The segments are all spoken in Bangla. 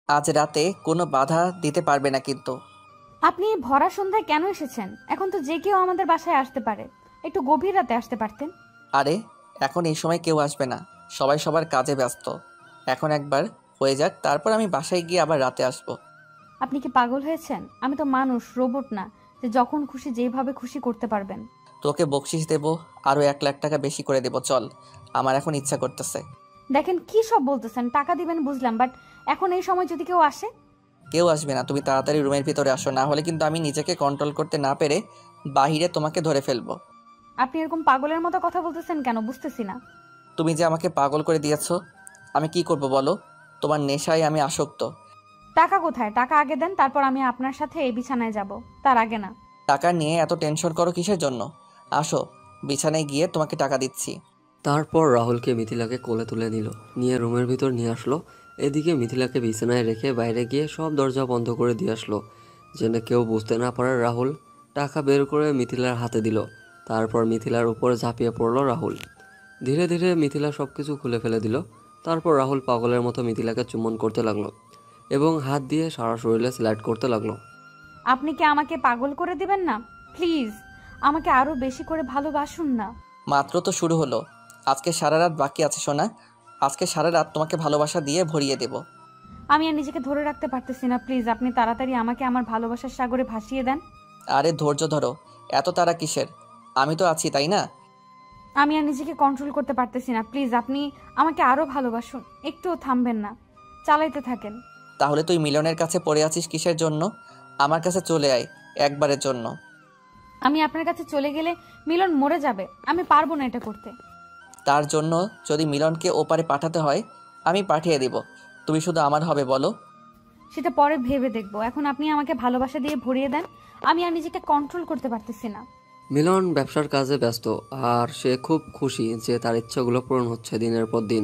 আজ রাতে কোনো বাধা দিতে পারবে না কিন্তু। আপনি এই ভরা সন্ধ্যায় কেন এসেছেন? এখন তো যে কেউ আমাদের বাসায় আসতে পারে। একটু গভীর রাতে আসতে পারতেন। আরে, এখন এই সময় কেউ আসবে না, সবাই সবার কাজে ব্যস্ত। এখন একবার হয়ে যাক, তারপর আমি বাসায় গিয়ে আবার রাতে আসবো। আপনি কি পাগল হয়েছেন? আমি তো মানুষ, রোবট না যে যখন খুশি যেভাবে খুশি করতে পারবেন। তোকে বকশিস দেবো, আরও 1 লাখ টাকা বেশি করে দেবো, চল। আমার এখন ইচ্ছা করতেছে। দেখেন কি সব বলতেছেন, টাকা দিবেন বুঝলাম, বাট এখন এই সময় যদি কেউ আসে? কেউ আসবে না, তুমি তাড়াতাড়ি রুমের ভিতরে আসো, না হলে কিন্তু আমি নিজেকে কন্ট্রোল করতে না পেরে বাহিরে তোমাকে ধরে ফেলবো। আপনি এরকম পাগলের মতো কথা বলতেছেন কেন, বুঝতেছি না। তুমি যে আমাকে পাগল করে দিয়েছো, আমি কি করব বলো? তোমার নেশায় আমি আসক্ত। টাকা কোথায়? টাকা আগে দেন, তারপর আমি আপনার সাথে এই বিছানায় যাব, তার আগে না। টাকা নিয়ে এত টেনশন করো কিসের জন্য? আসো, বিছানায় গিয়ে তোমাকে টাকা দিচ্ছি। তারপর রাহুলকে মিথিলাকে কোলে তুলে নিল, নিয়ে রুমের ভিতর নিয়ে আসলো। এদিকে মিথিলাকে বিছানায় রেখে বাইরে গিয়ে সব দরজা বন্ধ করে দিয়ে আসলো, যেন কেউ বুঝতে না পারে। রাহুল টাকা বের করে মিথিলার হাতে দিল। তারপর মিথিলার উপরে ঝাঁপিয়ে পড়ল রাহুল। ধীরে ধীরে মিথিলা সব কিছু খুলে ফেলে দিল। তারপর রাহুল পাগলের মতো মিথিলাকে চুম্বন করতে লাগলো এবং হাত দিয়ে সারা শরীরে স্লাইড করতে লাগলো। আপনি কি আমাকে পাগল করে দিবেন না? প্লিজ, আমাকে আরো বেশি করে ভালোবাসুন না। মাত্র তো শুরু হলো, আজকে সারা রাত বাকি আছে সোনা। আজকে সারা রাত তোমাকে ভালোবাসা দিয়ে ভরিয়ে দেব। আমি আর নিজেকে ধরে রাখতে পারতেছি না, প্লিজ আপনি তাড়াতাড়ি আমাকে আমার ভালোবাসার সাগরে ভাসিয়ে দেন। আরে ধৈর্য ধরো, এত তাড়া কিসের? আমি তো আছি, তাই না? আমি আর নিজেকে কন্ট্রোল করতে পারতেছি না, প্লিজ আপনি আমাকে আরো ভালোবাসুন, একটুও থামবেন না, চালাইতে থাকেন। তাহলে তুই মিলনের কাছে পড়ে আছিস কিসের জন্য? আমার কাছে চলে আয়, একবারের জন্য। আমি আপনার কাছে চলে গেলে মিলন মরে যাবে, আমি পারবো না এটা করতে। তার জন্য যদি মিলনকে ওপারে পাঠাতে হয়, আমি পাঠিয়ে দিব। তুমি শুধু আমার হবে, বলো। সেটা পরে ভেবে দেখবো, এখন আপনি আমাকে ভালোবাসা দিয়ে ভরিয়ে দেন। আমি আর নিজেকে কন্ট্রোল করতে পারতেছি না। মিলন ব্যবসার কাজে ব্যস্ত, আর সে খুব খুশি যে তার ইচ্ছাগুলো পূরণ হচ্ছে দিনের পর দিন।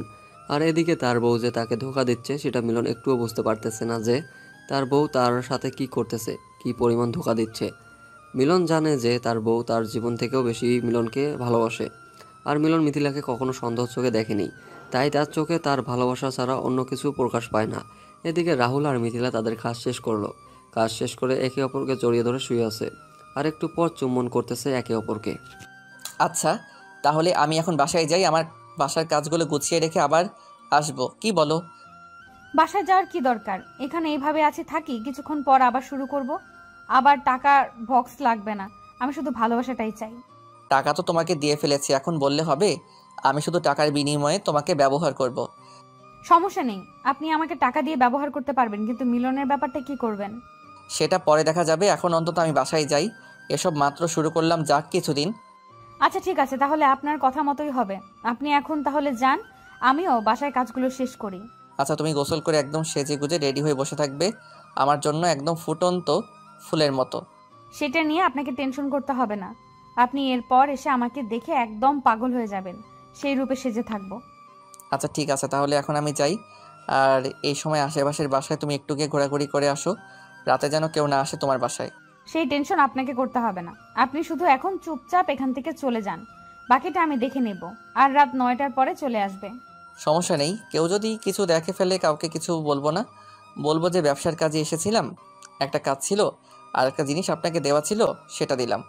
আর এদিকে তার বউ যে তাকে ধোঁকা দিচ্ছে সেটা মিলন একটুও বুঝতে পারতেছে না, যে তার বউ তার সাথে কি করতেছে, কি পরিমাণ ধোঁকা দিচ্ছে। মিলন জানে যে তার বউ তার জীবন থেকেও বেশি মিলনকে ভালোবাসে। আর মিলন মিথিলাকে কখনো সন্দেহ চোখে দেখেনি, তাই তার চোখে তার ভালোবাসা ছাড়া অন্য কিছু প্রকাশ পায় না। এদিকে রাহুল আর মিথিলা তাদের কাজ শেষ করলো। কাজ শেষ করে একে অপরকে জড়িয়ে ধরে শুয়ে আছে, আর একটু পর চুম্বন করতেছে একে অপরকে। আচ্ছা, তাহলে আমি এখন বাসায় যাই, আমার বাসার কাজগুলো গুছিয়ে রেখে আবার আসবো, কি বলো? বাসায় যাওয়ার কি দরকার, এখানে এইভাবে আছি, থাকি, কিছুক্ষণ পর আবার শুরু করব। আবার টাকার বক্স লাগবে না, আমি শুধু ভালোবাসাটাই চাই। টাকা তো তোমাকে দিয়ে ফেলেছি, এখন বললে হবে? আমি শুধু টাকার বিনিময়ে তোমাকে ব্যবহার করব। সমস্যা নেই, আপনি আমাকে টাকা দিয়ে ব্যবহার করতে পারবেন, কিন্তু মিলনের ব্যাপারটা কি করবেন? সেটা পরে দেখা যাবে, এখন অন্তত আমি বাসায় যাই। এসব মাত্র শুরু করলাম, যাক কিছুদিন। আচ্ছা ঠিক আছে, তাহলে আপনার কথা মতোই হবে। আপনি এখন তাহলে যান, আমিও বাসায় কাজগুলো শেষ করি। আচ্ছা, তুমি গোসল করে একদম সেজে গুজে রেডি হয়ে বসে থাকবে আমার জন্য, একদম ফুটন্ত ফুলের মতো। সেটা নিয়ে আপনাকে টেনশন করতে হবে না। আপনি এরপর এসে আমাকে দেখে একদম পাগল হয়ে যাবেন, সেই রূপে সেজে থাকবো। আচ্ছা ঠিক আছে, তাহলে এখন আমি যাই। আর এই সময় আশেপাশের বাসায় তুমি একটু গিয়ে ঘোরাঘুরি করে আসো, রাতে যেন কেউ না আসে তোমার বাসায়। সেই টেনশন আপনাকে করতে হবে না, আপনি শুধু এখন চুপচাপ এখান থেকে চলে যান, বাকিটা আমি দেখে নেব। আর রাত 9টার পরে চলে আসবে। সমস্যা নেই, কেউ যদি কিছু দেখে ফেলে কাউকে কিছু বলবো না, বলবো যে ব্যবসার কাজে এসেছিলাম, একটা কাজ ছিল, আর একটা জিনিস আপনাকে দেওয়া ছিল, সেটা দিলাম।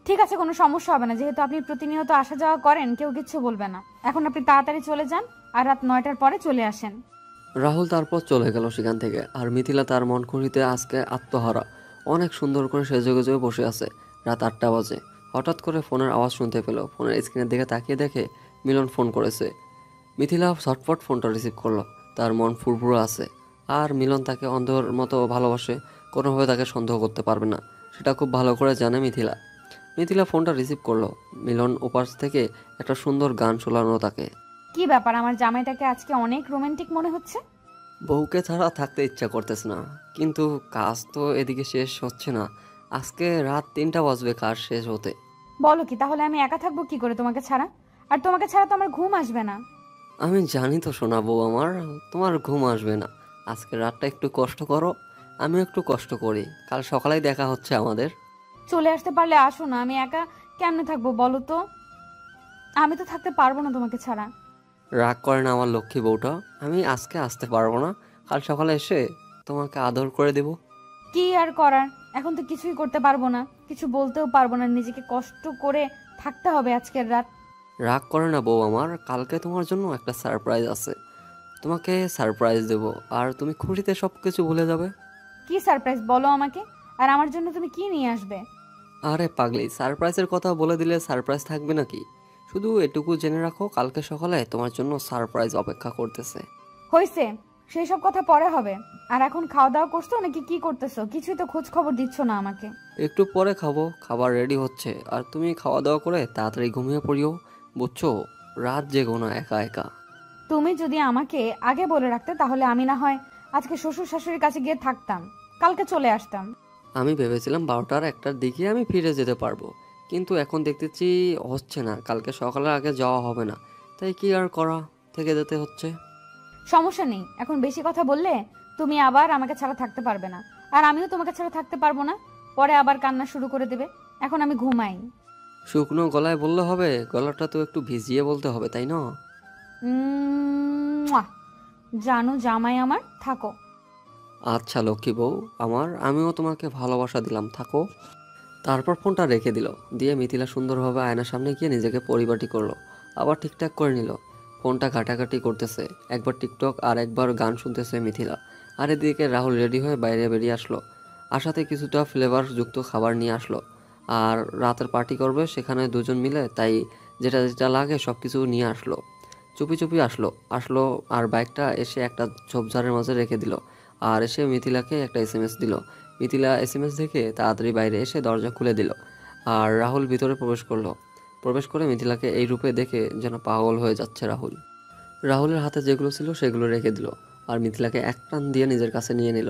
ঠিক আছে, কোনো সমস্যা হবে না, যেহেতু আপনি প্রতিনিয়ত আসা যাওয়া করেন, কেউ কিচ্ছু বলবে না। এখন আপনি তাড়াতাড়ি চলে যান, আর রাত 9টার পরে চলে আসেন। রাহুল তারপর চলে গেল সেখান থেকে। আর মিথিলা তার মন খুশিতে আজকে আত্মহারা, অনেক সুন্দর করে সেজেগুজে বসে আছে। রাত 8টা বাজে। হঠাৎ করে ফোনের আওয়াজ শুনতে পেল। ফোনের স্ক্রিনের দিকে তাকিয়ে দেখে মিলন ফোন করেছে। মিথিলা ঝটপট ফোনটা রিসিভ করলো। তার মন ফুরফুরে আছে, আর মিলন তাকে অন্ধের মতো ভালোবাসে, কোনোভাবে তাকে সন্দেহ করতে পারবে না, সেটা খুব ভালো করে জানে মিথিলা। মিথিলা ফোনটা রিসিভ করলো। মিলন ওপাশ থেকে একটা সুন্দর গান শোনালো তাকে। কি ব্যাপার, আমার জামাইটাকে আজকে অনেক রোমান্টিক মনে হচ্ছে। বউকে ছাড়া থাকতে ইচ্ছা করতেছে না, কিন্তু কাজ তো এদিকে শেষ হচ্ছে না। আজকে রাত 3টা বাজবে কাজ শেষ হতে। বলো কি, তাহলে আমি একা থাকবো কি করে তোমাকে ছাড়া? আর তোমাকে ছাড়া তো আমার ঘুম আসবে না। আমি জানি তো শোনা বউ আমার, তোমার ঘুম আসবে না। আজকে রাতটা একটু কষ্ট করো, আমিও একটু কষ্ট করি, কাল সকালেই দেখা হচ্ছে আমাদের। চলে আসতে পারলে আসো না, আমি একা কেমনে থাকবো বলো তো? আমি তো থাকতে পারবো না তোমাকে ছাড়া। রাগ করে না আমার লক্ষ্মী বউটা, আমি আজকে আসতে পারবো না, কাল সকালে এসে তোমাকে আদর করে দেব। কি আর করার, এখন তো কিছুই করতে পারবো না, কিছু বলতেও পারবো না, নিজেকে কষ্ট করে থাকতে হবে আজকের রাত। রাগ করে না বউ আমার, কালকে তোমার জন্য একটা সারপ্রাইজ আছে। তোমাকে সারপ্রাইজ দেব, আর তুমি খুশিতে সব কিছু ভুলে যাবে। কি সারপ্রাইজ বলো আমাকে, আর আমার জন্য তুমি কি নিয়ে আসবে? আরে পাগলি, সারপ্রাইজের কথা বলে দিলে সারপ্রাইজ থাকবে নাকি? শুধু এটুকু জেনে রাখো, কালকে সকালে তোমার জন্য সারপ্রাইজ অপেক্ষা করতেছে। হয়েছে, সেই সব কথা পরে হবে। আর এখন খাওয়া দাওয়া করছো নাকি কি করতেছো? কিছুই তো খোঁজ খবর দিচ্ছ না আমাকে। একটু পরে খাবো, খাবার রেডি হচ্ছে, আর তুমি খাওয়া দাওয়া করে তাড়াতাড়ি ঘুমিয়ে পড়িও, বুঝছো? রাত জেগো না একা একা। তুমি যদি আমাকে আগে বলে রাখতে তাহলে আমি না হয় আজকে শ্বশুর শাশুড়ির কাছে গিয়ে থাকতাম, কালকে চলে আসতাম। আমি ভেবেছিলাম 12টার 1টার দিকে আমি ফিরে যেতে পারবো, কিন্তু এখন দেখতেছি হচ্ছে না, কালকে সকালের আগে যাওয়া হবে না। তাই কি আর করা, থেকে যেতে হচ্ছে। সমস্যা নেই, এখন বেশি কথা বললে তুমি আবার আমাকে ছাড়া থাকতে পারবে না, আর আমিও তোমাকে ছাড়া থাকতে পারবো না। পরে আবার কান্না শুরু করে দেবে। এখন আমি ঘুমাই। শুকনো গলায় বললে হবে? গলাটা তো একটু ভিজিয়ে বলতে হবে, তাই না? মুয়া। জানো জামাই আমার, থাকো। আচ্ছা লক্ষ্মী বউ আমার, আমিও তোমাকে ভালোবাসা দিলাম, থাকো। তারপর ফোনটা রেখে দিল, দিয়ে মিথিলা সুন্দরভাবে আয়নার সামনে গিয়ে নিজেকে পরিপাটি করলো, আবার ঠিকঠাক করে নিল। ফোনটা ঘাটাঘাটি করতেছে, একবার টিকটক আর একবার গান শুনতেছে মিথিলা। আর এদিকে রাহুল রেডি হয়ে বাইরে বেরিয়ে আসলো, আসাতে কিছুটা ফ্লেভার যুক্ত খাবার নিয়ে আসলো। আর রাতের পার্টি করবে সেখানে দুজন মিলে, তাই যেটা যেটা লাগে সব কিছু নিয়ে আসলো। চুপি চুপি আসলো আসলো আর বাইকটা এসে একটা ঝোপঝাড়ের মাঝে রেখে দিল। আর এসে মিথিলাকে একটা এসএমএস দিল। মিথিলা এসএমএস দেখে তাড়াতাড়ি বাইরে এসে দরজা খুলে দিল। আর রাহুল ভিতরে প্রবেশ করলো। প্রবেশ করে মিথিলাকে এই রূপে দেখে যেন পাগল হয়ে যাচ্ছে রাহুল। রাহুলের হাতে যেগুলো ছিল সেগুলো রেখে দিল, আর মিথিলাকে এক টান দিয়ে নিজের কাছে নিয়ে নিল।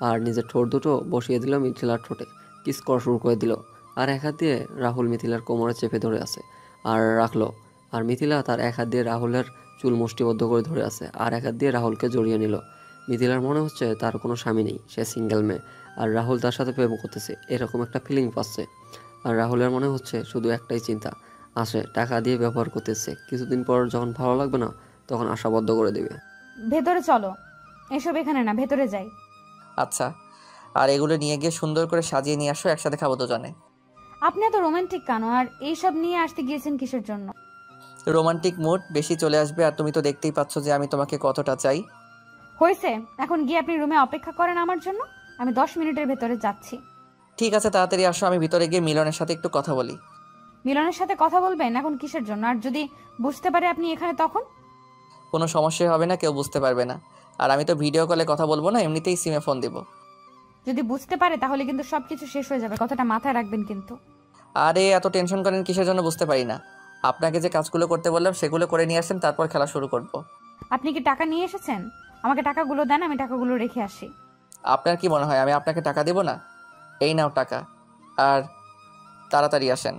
আর নিজের ঠোঁট দুটো বসিয়ে দিল মিথিলার ঠোঁটে, কিস করা শুরু করে দিল। আর এক হাত দিয়ে রাহুল মিথিলার কোমরে চেপে ধরে আছে আর রাখলো। আর মিথিলা তার এক হাত দিয়ে রাহুলের চুল মুষ্টিবদ্ধ করে ধরে আছে, আর এক হাত দিয়ে রাহুলকে জড়িয়ে নিল। মিথিলার মনে হচ্ছে তার কোনো স্বামী নেই, সে সিঙ্গেল মেয়ে, আর রাহুল তার সাথে প্রেম করতেছে, এরকম একটা ফিলিং পাচ্ছে। আর রাহুলের মনে হচ্ছে শুধু একটাই চিন্তা, আসে টাকা দিয়ে ব্যবহার করতেছে, কিছুদিন পর যখন ভালো লাগবে না তখন আশাবদ্ধ করে দেবে। ভেতরে চলো। এসব এখানে না, ভেতরে যাই। আচ্ছা, আর এগুলো নিয়ে গিয়ে সুন্দর করে সাজিয়ে নিয়ে আসো, একসাথে খাবো দুজনে। আপনি এত রোমান্টিক কেন, আর এইসব নিয়ে আসতে গিয়েছেন কিসের জন্য? রোমান্টিক মুড বেশি চলে আসবে, আর তুমি তো দেখতেই পাচ্ছ যে আমি তোমাকে কতটা চাই। হয়েছে, এখন গিয়ে আপনি রুমে অপেক্ষা করেন আমার জন্য। আমি 10 মিনিটের ভেতরে যাচ্ছি। ঠিক আছে, তাড়াতাড়ি আসো, আমি ভিতরে গিয়ে মিলনের সাথে একটু কথা বলি। মিলনের সাথে কথা বলবেন এখন কিসের জন্য? আর যদি বুঝতে পারে আপনি এখানে, তখন? কোনো সমস্যা হবে না, কেউ বুঝতে পারবে না। আর আমি তো ভিডিও কলে কথা বলবো না, এমনিতেই সিমে ফোন দিব। যদি বুঝতে পারে তাহলে কিন্তু সবকিছু শেষ হয়ে যাবে, কথাটা মাথায় রাখবেন কিন্তু। আরে এত টেনশন করেন কিসের জন্য বুঝতে পারি না। আপনাকে যে কাজগুলো করতে বললাম সেগুলো করে নিয়ে আসেন, তারপর খেলা শুরু করব। আপনি কি টাকা নিয়ে এসেছেন? আমাকে টাকাগুলো দেন, আমি টাকাগুলো রেখে আসি। আপনার কি মনে হয় আমি আপনাকে টাকা দেব না? এই নাও টাকা, আর তাড়াতাড়ি আসেন।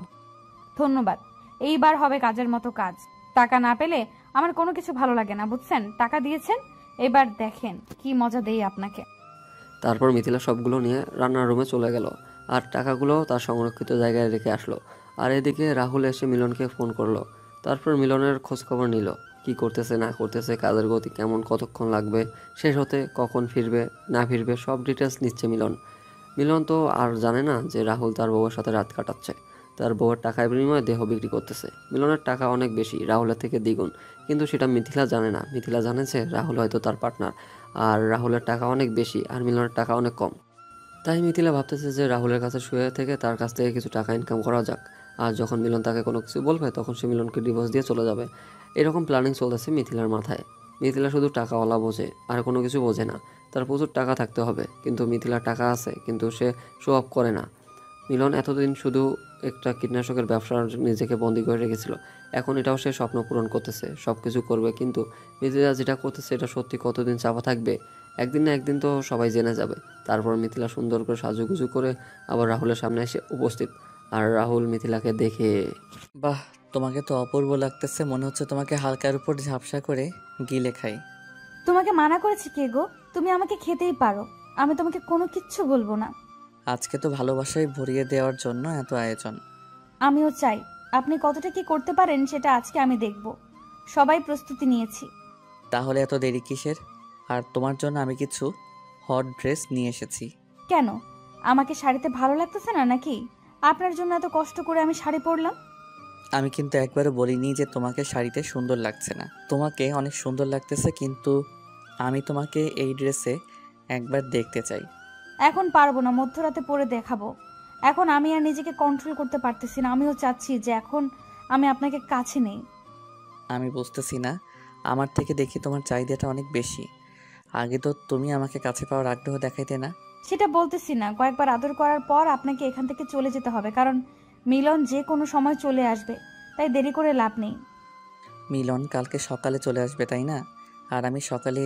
ধন্যবাদ। এইবার হবে কাজের মতো কাজ। টাকা না পেলে আমার কোনো কিছু ভালো লাগে না, বুঝছেন? টাকা দিয়েছেন, এবার দেখেন কি মজা দেই আপনাকে। তারপর মিথিলা সবগুলো নিয়ে রান্নার রুমে চলে গেল, আর টাকাগুলো তার সংরক্ষিত জায়গায় রেখে আসলো। আর এদিকে রাহুল এসে মিলনকে ফোন করলো। তারপর মিলনের খোঁজখবর নিল, কি করতেছে না করতেছে, কাজের গতি কেমন, কতক্ষণ লাগবে শেষ হতে, কখন ফিরবে না ফিরবে, সব ডিটেলস নিচ্ছে মিলন। মিলন তো আর জানে না যে রাহুল তার বউয়ের সাথে রাত কাটাচ্ছে, তার বউয়ের টাকার বিনিময়ে দেহ বিক্রি করতেছে। মিলনের টাকা অনেক বেশি, রাহুলের থেকে দ্বিগুণ, কিন্তু সেটা মিথিলা জানে না। মিথিলা জানে যে রাহুল হয়তো তার পার্টনার, আর রাহুলের টাকা অনেক বেশি আর মিলনের টাকা অনেক কম। তাই মিথিলা ভাবতেছে যে রাহুলের কাছে শুয়ে থেকে তার কাছ থেকে কিছু টাকা ইনকাম করা যাক, আর যখন মিলন তাকে কোনো কিছু বলবে তখন সে মিলনকে ডিভোর্স দিয়ে চলে যাবে। এরকম প্ল্যানিং চলতেছে মিথিলার মাথায়। মিথিলা শুধু টাকাওয়ালা বোঝে, আর কোনো কিছু বোঝে না। তার প্রচুর টাকা থাকতে হবে, কিন্তু মিথিলার টাকা আছে কিন্তু সে শো অফ করে না। মিলন এতদিন শুধু একটা কীটনাশকের ব্যবসার নিজেকে বন্দি করে রেখেছিল, এখন এটাও সে স্বপ্ন পূরণ করতেছে, সব কিছু করবে, কিন্তু মিথিলা যেটা করতেছে এটা সত্যি কতদিন চাপা থাকবে? একদিন না একদিন তো সবাই জেনে যাবে। তারপর মিথিলা সুন্দর করে সাজুগুজু করে আবার রাহুলের সামনে এসে উপস্থিত, আর রাহুল মিথিলাকে দেখে, বাহ, তোমাকে তো অপূর্ব লাগতেছে, মনে হচ্ছে তোমাকে হালকার উপর ঝাপসা করে গিলে খাই। তোমাকে মানা করেছি কে গো? তুমি আমাকে খেতেই পারো, আমি তোমাকে কোনো কিচ্ছু বলবো না। আজকে তো ভালোবাসায় ভরিয়ে দেওয়ার জন্য এত আয়োজন। আমিও চাই আপনি কতটা কি করতে পারেন সেটা আজকে আমি দেখব। সবাই প্রস্তুতি নিয়েছি। তাহলে এত দেরি কিসের? আর তোমার জন্য আমি কিছু হট ড্রেস নিয়ে এসেছি। কেন? আমাকে শাড়িতে ভালো লাগতেছে না নাকি? আপনার জন্য এত কষ্ট করে আমি শাড়ি পরলাম। আমি কিন্তু একবারও বলিনি যে তোমাকে শাড়িতে সুন্দর লাগছে না। তোমাকে অনেক সুন্দর লাগতেছে, কিন্তু আমি তোমাকে এই ড্রেসে একবার দেখতে চাই। এখন পারবো না, মধ্যরাতে পরে দেখাবো। এখন আমি আর নিজেকে কন্ট্রোল করতে পারতেছি না। আমিও চাচ্ছি যে এখন আমি আপনাকে কাছে নেই। আমি বুঝতেছি না, আমার থেকে দেখি তোমার চাহিদাটা অনেক বেশি। আগে তো তুমি আমাকে কাছে পাওয়ার আগ্রহ দেখাইতে না। সেটা বলতেছি না, কয়েকবার আদর করার পর আপনাকে এখান থেকে চলে যেতে হবে, কারণ মিলন যে কোনো সময় চলে আসবে, তাই দেরি করে লাভ নেই। মিলন কালকে সকালে চলে আসবে, তাই না? আর আমি সকালে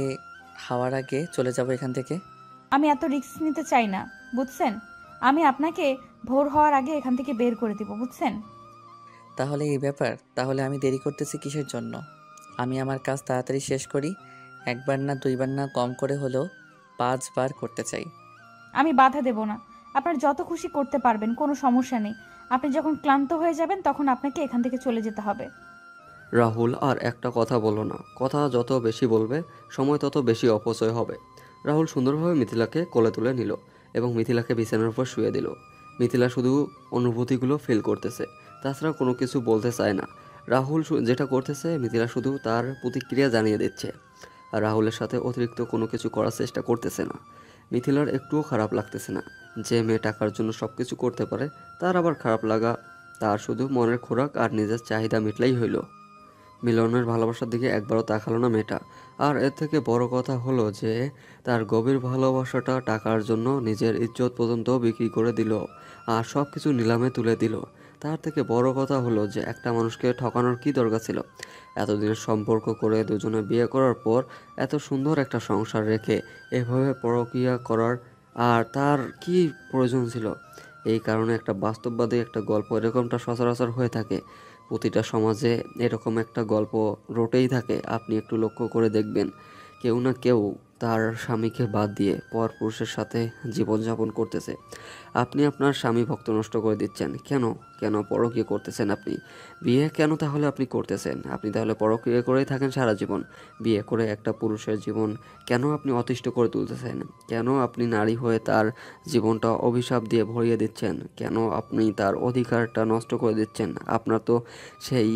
হাওয়ার আগে চলে যাব এখান থেকে। আমি এত রিস্ক নিতে চাই না, বুঝছেন? আমি আপনাকে ভোর হওয়ার আগে এখান থেকে বের করে দিব, বুঝছেন? তাহলে এই ব্যাপার, তাহলে আমি দেরি করতেছি কিসের জন্য? আমি আমার কাজ তাড়াতাড়ি শেষ করি। একবার না দুইবার না, কম করে হলেও 5 বার করতে চাই। আমি বাধা দেব না। আপনার যত খুশি করতে পারবেন, কোনো সমস্যা নেই। আপনি যখন ক্লান্ত হয়ে যাবেন তখন আপনাকে এখান থেকে চলে যেতে হবে। রাহুল আর একটা কথা বলো না। কথা যত বেশি বলবে সময় তত বেশি অপচয় হবে। রাহুল সুন্দরভাবে মিথিলাকে কোলে তুলে নিল এবং মিথিলাকে বিছানার উপর শুয়ে দিল। মিথিলা শুধু অনুভূতিগুলো ফিল করতেছে, তাছাড়া কোনো কিছু বলতে চায় না। রাহুল যেটা করতেছে মিথিলা শুধু তার প্রতিক্রিয়া জানিয়ে দিচ্ছে, আর রাহুলের সাথে অতিরিক্ত কোনো কিছু করার চেষ্টা করতেছে না। মিথিলার একটুও খারাপ লাগতেছে না। যে মেয়ে টাকার জন্য সব কিছু করতে পারে তার আবার খারাপ লাগা? তার শুধু মনের খোরাক আর নিজের চাহিদা মিটলেই হইল। মিলনের ভালোবাসার দিকে একবারও তাকালো না মেয়েটা। আর এর থেকে বড় কথা হলো যে তার গভীর ভালোবাসাটা টাকার জন্য নিজের ইজ্জত পর্যন্ত বিক্রি করে দিল, আর সব কিছু নিলামে তুলে দিল। তার থেকে বড় কথা হলো যে একটা মানুষকে ঠকানোর কি দরকার ছিল? এতদিনের সম্পর্ক করে দুজনে বিয়ে করার পর এত সুন্দর একটা সংসার রেখে এভাবে পরকীয়া করার আর তার কি প্রয়োজন ছিল? এই কারণে একটা বাস্তববাদী একটা গল্প এরকমটা সচরাচর হয়ে থাকে। প্রতিটা সমাজে এরকম একটা গল্প রটেই থাকে। আপনি একটু লক্ষ্য করে দেখবেন, কেউ না কেউ তার স্বামীকে বাদ দিয়ে পরপুরুষের সাথে জীবনযাপন করতেছে। আপনি আপনার স্বামী ভক্ত নষ্ট করে দিচ্ছেন কেন? কেন পরকীয়া করতেছেন আপনি? বিয়ে কেন তাহলে আপনি করতেছেন? আপনি তাহলে পরকীয়া করেই থাকেন সারা জীবন। বিয়ে করে একটা পুরুষের জীবন কেন আপনি অতিষ্ঠ করে তুলতেছেন? কেন আপনি নারী হয়ে তার জীবনটা অভিশাপ দিয়ে ভরিয়ে দিচ্ছেন? কেন আপনি তার অধিকারটা নষ্ট করে দিচ্ছেন? আপনার তো সেই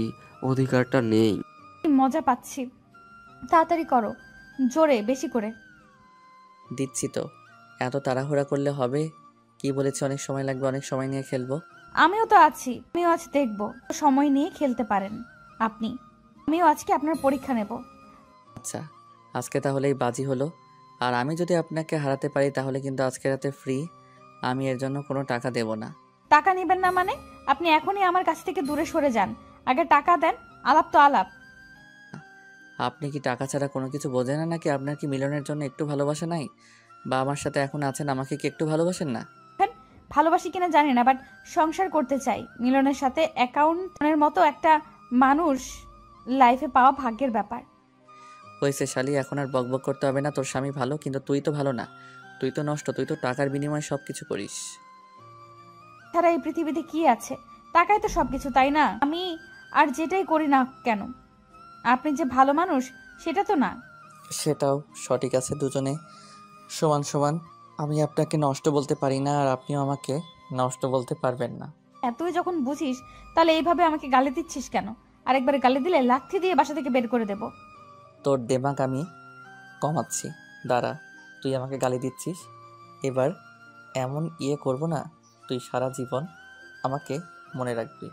অধিকারটা নেই। মজা পাচ্ছি। তাড়াতাড়ি করো, জোরে, বেশি করে। দিচ্ছি তো। এত তাড়াহুড়া করলে হবে? কি বলেছি অনেক সময় লাগবে, অনেক সময় নিয়ে খেলবো। আমিও তো আছি, আমিও আজ দেখবো। সময় নিয়ে খেলতে পারেন আপনি। আমিও আজকে আপনার পরীক্ষা নেব। আচ্ছা, আজকে তাহলে এই বাজি হলো। আর আমি যদি আপনাকে হারাতে পারি তাহলে কিন্তু আজকে রাতে ফ্রি। আমি এর জন্য কোনো টাকা দেব না। টাকা নেবেন না মানে? আপনি এখনই আমার কাছ থেকে দূরে সরে যান। আগে টাকা দেন, আলাপ তো আলাপ। আপনি কি টাকা ছাড়া কোনো কিছু বোঝেন না নাকি? আপনার কি মিলনের জন্য একটু ভালোবাসা নাই? বা আমার সাথে এখন আছেন, আমাকে কি একটু ভালোবাসেন না? ভালোবাসি কিনা জানি না, বাট সংসার করতে চাই মিলনের সাথে। অ্যাকাউন্টের মতো একটা মানুষ লাইফে পাওয়া ভাগ্যের ব্যাপার। হয়েছে শালি, এখন আর বকবক করতে হবে না। তোর স্বামী ভালো, কিন্তু তুই তো ভালো না। তুই তো নষ্ট, তুই তো টাকার বিনিময়ে সব কিছু করিস। ছাড়া এই পৃথিবীতে কি আছে? টাকাই তো সবকিছু, তাই না? আমি আর যেটাই করি না কেন, আপনি যে ভালো মানুষ সেটা তো না। সেটাও সঠিক আছে, দুজনে সমান সমান। আমি আপনাকে নষ্ট বলতে পারি না, আর আপনিও আমাকে নষ্ট বলতে পারবেন না। তুই যখন বুঝিস তাহলে এইভাবে আমাকে গালি দিচ্ছিস কেন? আরেকবার গালি দিলে লাথি দিয়ে বাসা থেকে বের করে দেব। তোর দেমাগ আমি কমাচ্ছি, দাঁড়া। তুই আমাকে গালি দিচ্ছিস, এবার এমন করব না, তুই সারা জীবন আমাকে মনে রাখবি।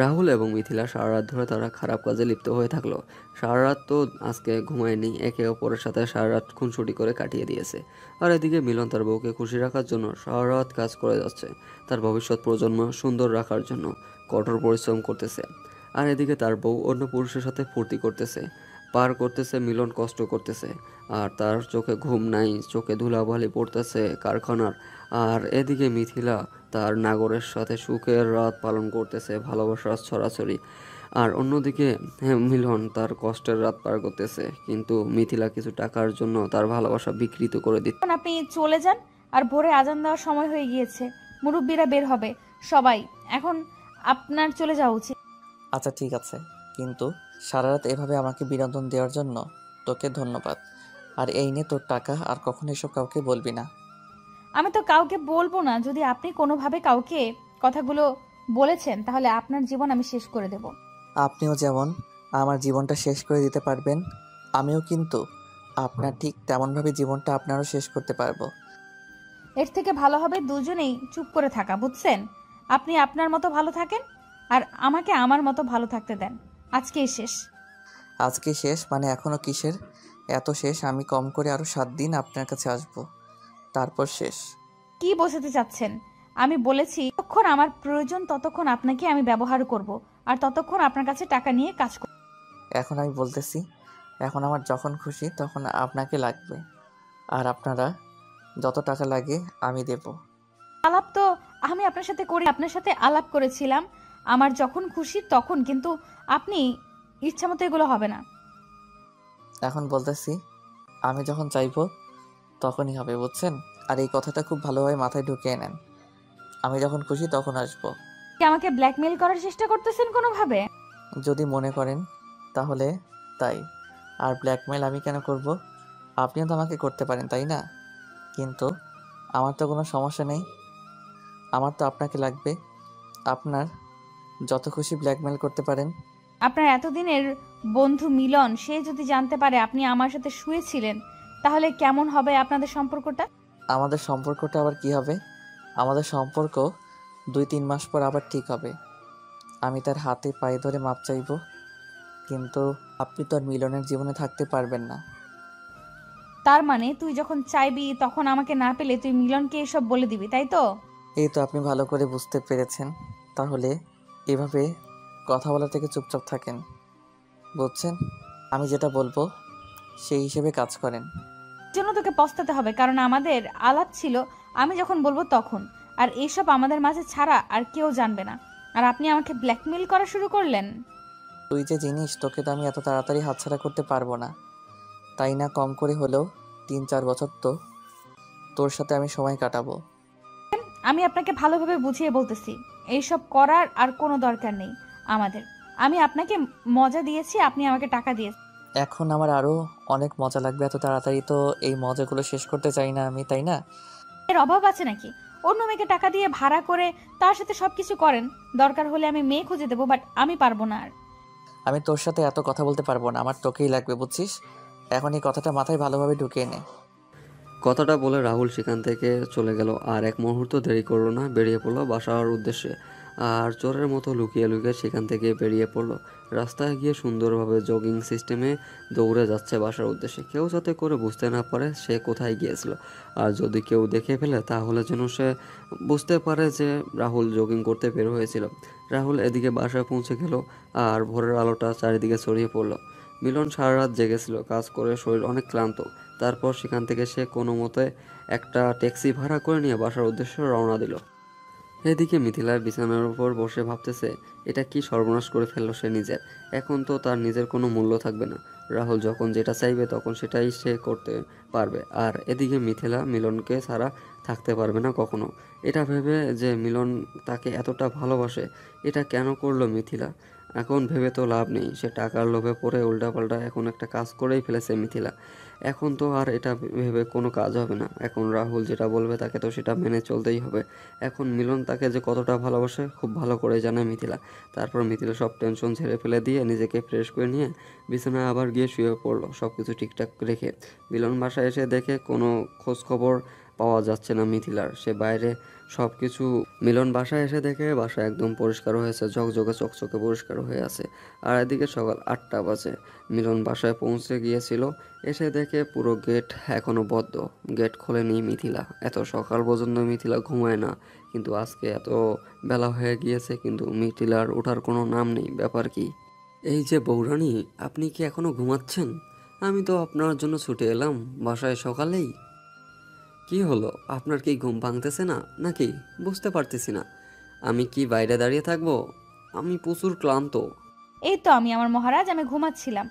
রাহুল এবং মিথিলা সারা রাত ধরে তারা খারাপ কাজে লিপ্ত হয়ে থাকলো। সারা রাত তো আজকে ঘুমায়নি, একে অপরের সাথে সারা রাত খুনসুটি করে কাটিয়ে দিয়েছে। আর এদিকে মিলন তার বউকে খুশি রাখার জন্য সারা রাত কাজ করে যাচ্ছে। তার ভবিষ্যৎ প্রজন্ম সুন্দর রাখার জন্য কঠোর পরিশ্রম করতেছে। আর এদিকে তার বউ অন্য পুরুষের সাথে ফুর্তি করতেছে, পার করতেছে, মিলন কষ্ট করতেছে। আর তার চোখে ঘুম নাই, চোখে ধুলাবালি পড়তেছে কারখানার। আর এদিকে মিথিলা তার নাগরের সাথে সুখের রাত পালন করতেছে, ভালোবাসার ছড়াছড়ি। আর অন্যদিকে মিলন তার কষ্টের রাত পার করতেছে, কিন্তু মিথিলা কিছু টাকার জন্য তার ভালোবাসা বিকৃত করে দিচ্ছে। এখন আপনি চলে যান, আর ভোরে আজান দেওয়ার সময় হয়ে গিয়েছে। মুরব্বীরা বের হবে সবাই, এখন আপনার চলে যাওয়া উচিত। আচ্ছা ঠিক আছে, কিন্তু সারা রাত এভাবে আমাকে বিনোদন দেওয়ার জন্য তোকে ধন্যবাদ। আর এই নে তোর টাকা, আর কখনো এসব কাউকে বলবি না। আমি তো কাউকে বলবো না। যদি আপনি কোনোভাবে কাউকে কথাগুলো বলেছেন তাহলে আপনার জীবন আমি শেষ করে দেব। আপনিও যেমন আমার জীবনটা শেষ করে দিতে পারবেন, আমিও কিন্তু আপনার ঠিক তেমনভাবে জীবনটা আপনারও শেষ করতে পারবো। এর থেকে ভালো হবে দুজনেই চুপ করে থাকা, বুঝছেন? আপনি আপনার মতো ভালো থাকেন আর আমাকে আমার মতো ভালো থাকতে দেন। আজকেই শেষ। আজকে শেষ মানে এখনো কিসের এত শেষ? আমি কম করে আরো 7 দিন আপনার কাছে আসবো, তারপর শেষ। কি বোঝাতে চাচ্ছেন? আমি বলেছি যতক্ষণ আমার প্রয়োজন ততক্ষণ আপনাকে আমি ব্যবহার করব, আর ততক্ষণ আপনার কাছে টাকা নিয়ে কাজ করব। এখন আমি বলতেছি, এখন আমার যখন খুশি তখন আপনাকে লাগবে, আর আপনারা যত টাকা লাগে আমি দেব। আলাপ তো আমি আপনার সাথে করি, আপনার সাথে আলাপ করেছিলাম আমার যখন খুশি তখন, কিন্তু আপনি ইচ্ছা মতো এগুলো হবে না। এখন বলতেছি, আমি যখন চাইবো তখনই হবে, বুঝছেন? আর এই কথাটা খুব ভালোভাবে মাথায় ঢুকিয়ে নেন। আমি যখন খুশি তখন আসবো। কি আমাকে ব্ল্যাকমেইল করার চেষ্টা করতেছেন কোনোভাবে? যদি মনে করেন তাহলে তাই। আর ব্ল্যাকমেল আমি কেন করব? আপনিও তো আমাকে করতে পারেন, তাই না? কিন্তু আমার তো কোনো সমস্যা নেই, আমার তো আপনাকে লাগবে। আপনার যত খুশি ব্ল্যাকমেল করতে পারেন। আপনার এতদিনের বন্ধু মিলন, সে যদি জানতে পারে আপনি আমার সাথে শুয়েছিলেন তাহলে কেমন হবে আপনাদের সম্পর্কটা? আমাদের সম্পর্কটা আবার কি হবে? আমাদের সম্পর্ক 2-3 মাস পর আবার ঠিক হবে। আমি তার হাতে পায়ে ধরে মাপ চাইব, কিন্তু আপনি তো আর মিলনের জীবনে থাকতে পারবেন না। তার মানে তুই যখন চাইবি তখন আমাকে না পেলে তুই মিলনকে এসব বলে দিবি, তাই তো? এই তো আপনি ভালো করে বুঝতে পেরেছেন। তাহলে এভাবে কথা বলা থেকে চুপচাপ থাকেন, বুঝছেন? আমি যেটা বলবো সেই হিসেবে কাজ করেন। এর জন্য তোকে পস্তাতে হবে, কারণ আমাদের আলাপ ছিল আমি যখন বলবো তখন, আর এইসব আমাদের মাঝে ছাড়া আর কেউ জানবে না। আর আপনি আমাকে ব্ল্যাকমেইল করা শুরু করলেন। তুই যে জিনিস, তোকে তো আমি এত তাড়াতাড়ি হাতছাড়া করতে পারবো না, তাই না? কম করে হলেও 3-4 বছর তো তোর সাথে আমি সময় কাটাবো। আমি আপনাকে ভালোভাবে বুঝিয়ে বলতেছি, এইসব করার আর কোনো দরকার নেই আমাদের। আমি আপনাকে মজা দিয়েছি, আপনি আমাকে টাকা দিয়েছেন। এখন আমার আরও অনেক মজা লাগবে, এত তাড়াতাড়ি তো এই মজাগুলো শেষ করতে চাই না আমি, তাই না? এর অভাব আছে নাকি? অন্য মেয়েকে টাকা দিয়ে ভাড়া করে তার সাথে সবকিছু করেন, দরকার হলে আমি মেয়ে খুঁজে দেবো, বাট আমি পারবো না আর। আমি তোর সাথে এত কথা বলতে পারবো না, আমার তোকেই লাগবে, বুঝছিস? এখন এই কথাটা মাথায় ভালোভাবে ঢুকিয়ে নে। কথাটা বলে রাহুল সেখান থেকে চলে গেল, আর এক মুহূর্ত দেরি করলো না, বেরিয়ে পড়লো বাসার উদ্দেশ্যে। আর চোরের মতো লুকিয়ে লুকিয়ে সেখান থেকে বেরিয়ে পড়লো। রাস্তায় গিয়ে সুন্দরভাবে জগিং সিস্টেমে দৌড়ে যাচ্ছে বাসার উদ্দেশ্যে, কেউ যাতে করে বুঝতে না পারে সে কোথায় গিয়েছিল। আর যদি কেউ দেখে ফেলে তাহলে যেন সে বুঝতে পারে যে রাহুল জগিং করতে বের হয়েছিল। রাহুল এদিকে বাসায় পৌঁছে গেল, আর ভোরের আলোটা চারিদিকে ছড়িয়ে পড়লো। মিলন সারা রাত জেগেছিল, কাজ করে শরীর অনেক ক্লান্ত। তারপর সেখান থেকে সে কোনো মতে একটা ট্যাক্সি ভাড়া করে নিয়ে বাসার উদ্দেশ্যে রওনা দিল। এদিকে মিথিলা বিছানার উপর বসে ভাবতেছে এটা কি সর্বনাশ করে ফেললো সে নিজের। এখন তো তার নিজের কোনো মূল্য থাকবে না। রাহুল যখন যেটা চাইবে তখন সেটাই সে করতে পারবে। আর এদিকে মিথিলা মিলনকে ছাড়া থাকতে পারবে না কখনো। এটা ভেবে যে মিলন তাকে এতটা ভালোবাসে, এটা কেন করলো মিথিলা? এখন ভেবে তো লাভ নেই, সে টাকার লোভে পড়ে উল্টাপাল্টা এখন একটা কাজ করেই ফেলেছে মিথিলা। এখন তো আর এটা ভেবে কোনো কাজ হবে না, এখন রাহুল যেটা বলবে তাকে তো সেটা মেনে চলতেই হবে। এখন মিলন তাকে যে কতটা ভালোবাসে খুব ভালো করে জানে মিথিলা। তারপর মিথিলা সব টেনশন ঝেড়ে ফেলে দিয়ে নিজেকে ফ্রেশ করে নিয়ে বিছানায় আবার গিয়ে শুয়ে পড়লো সব কিছু ঠিকঠাক রেখে। মিলন বাসায় এসে দেখে কোনো খোঁজ খবর পাওয়া যাচ্ছে না মিথিলার, সে বাইরে সব কিছু। মিলন বাসায় এসে দেখে বাসা একদম পরিষ্কার হয়েছে, ঝকঝকে চকচকে পরিষ্কার হয়ে আছে। আর এদিকে সকাল 8টা বাজে। মিলন বাসায় পৌঁছে গিয়েছিল, এসে দেখে পুরো গেট এখনো বদ্ধ, গেট খোলেনি মিথিলা। এত সকাল পর্যন্ত মিথিলা ঘুমায় না, কিন্তু আজকে এত বেলা হয়ে গিয়েছে কিন্তু মিথিলার ওঠার কোনো নাম নেই। ব্যাপার কি? এই যে বৌরানী, আপনি কি এখনো ঘুমাচ্ছেন? আমি তো আপনার জন্য ছুটে এলাম বাসায় সকালেই। কি হলো, আপনার কি ঘুম ভাঙতেছে না নাকি? বুঝতে পারতেছি না। আমি কি বাইরে দাঁড়িয়ে থাকবো? আমি প্রচুর ক্লান্ত। এই তো আমি আমার মহারাজ, আমি ঘুমাচ্ছিলাম।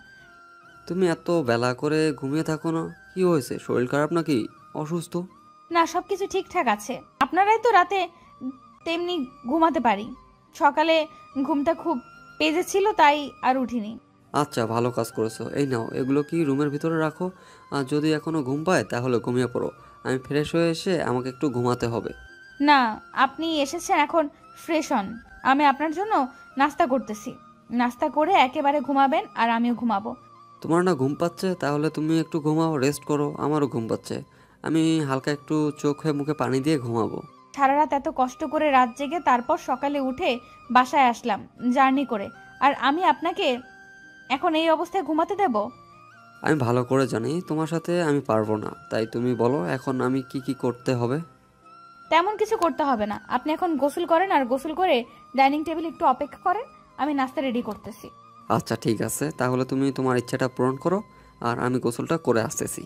তুমি এত বেলা করে ঘুমিয়ে থাকো না, কি হয়েছে? শরীর খারাপ নাকি? অসুস্থ? না, সবকিছু ঠিকঠাক আছে। আপনারাই তো রাতে তেমনি ঘুমাতে পারি। সকালে ঘুমটা খুব পেজে ছিল তাই আর উঠিনি। আচ্ছা, ভালো কাজ করেছো। এই নাও, এগুলো কি রুমের ভিতরে রাখো। আর যদি এখনো ঘুম পায় তাহলে ঘুমিয়ে পড়ো। আমি ফ্রেশ হয়ে এসে আমাকে একটু ঘুমাতে হবে। না, আপনি এসেছেন এখন, ফ্রেশ হন। আমি আপনার জন্য নাস্তা করতেছি। নাস্তা করে একেবারে ঘুমাবেন আর আমিও ঘুমাবো। তোমার না ঘুম পাচ্ছে? তাহলে তুমি একটু ঘুমাও, রেস্ট করো। আমারও ঘুম পাচ্ছে। আমি হালকা একটু চোখে মুখে পানি দিয়ে ঘুমাবো। সারা রাত এত কষ্ট করে রাত জেগে তারপর সকালে উঠে বাসায় আসলাম জার্নি করে, আর আমি আপনাকে এখন এই অবস্থায় ঘুমাতে দেব? আমি ভালো করে জানি তোমার সাথে আমি পারবো না, তাই তুমি বলো এখন আমি কি কি করতে হবে। তেমন কিছু করতে হবে না, আপনি এখন গোসল করেন, আর গোসল করে ডাইনিং টেবিল একটু অপেক্ষা করেন, আমি নাস্তা রেডি করতেছি। আচ্ছা ঠিক আছে, তাহলে তুমি তোমার ইচ্ছাটা পূরণ করো আর আমি গোসলটা করে আসতেছি।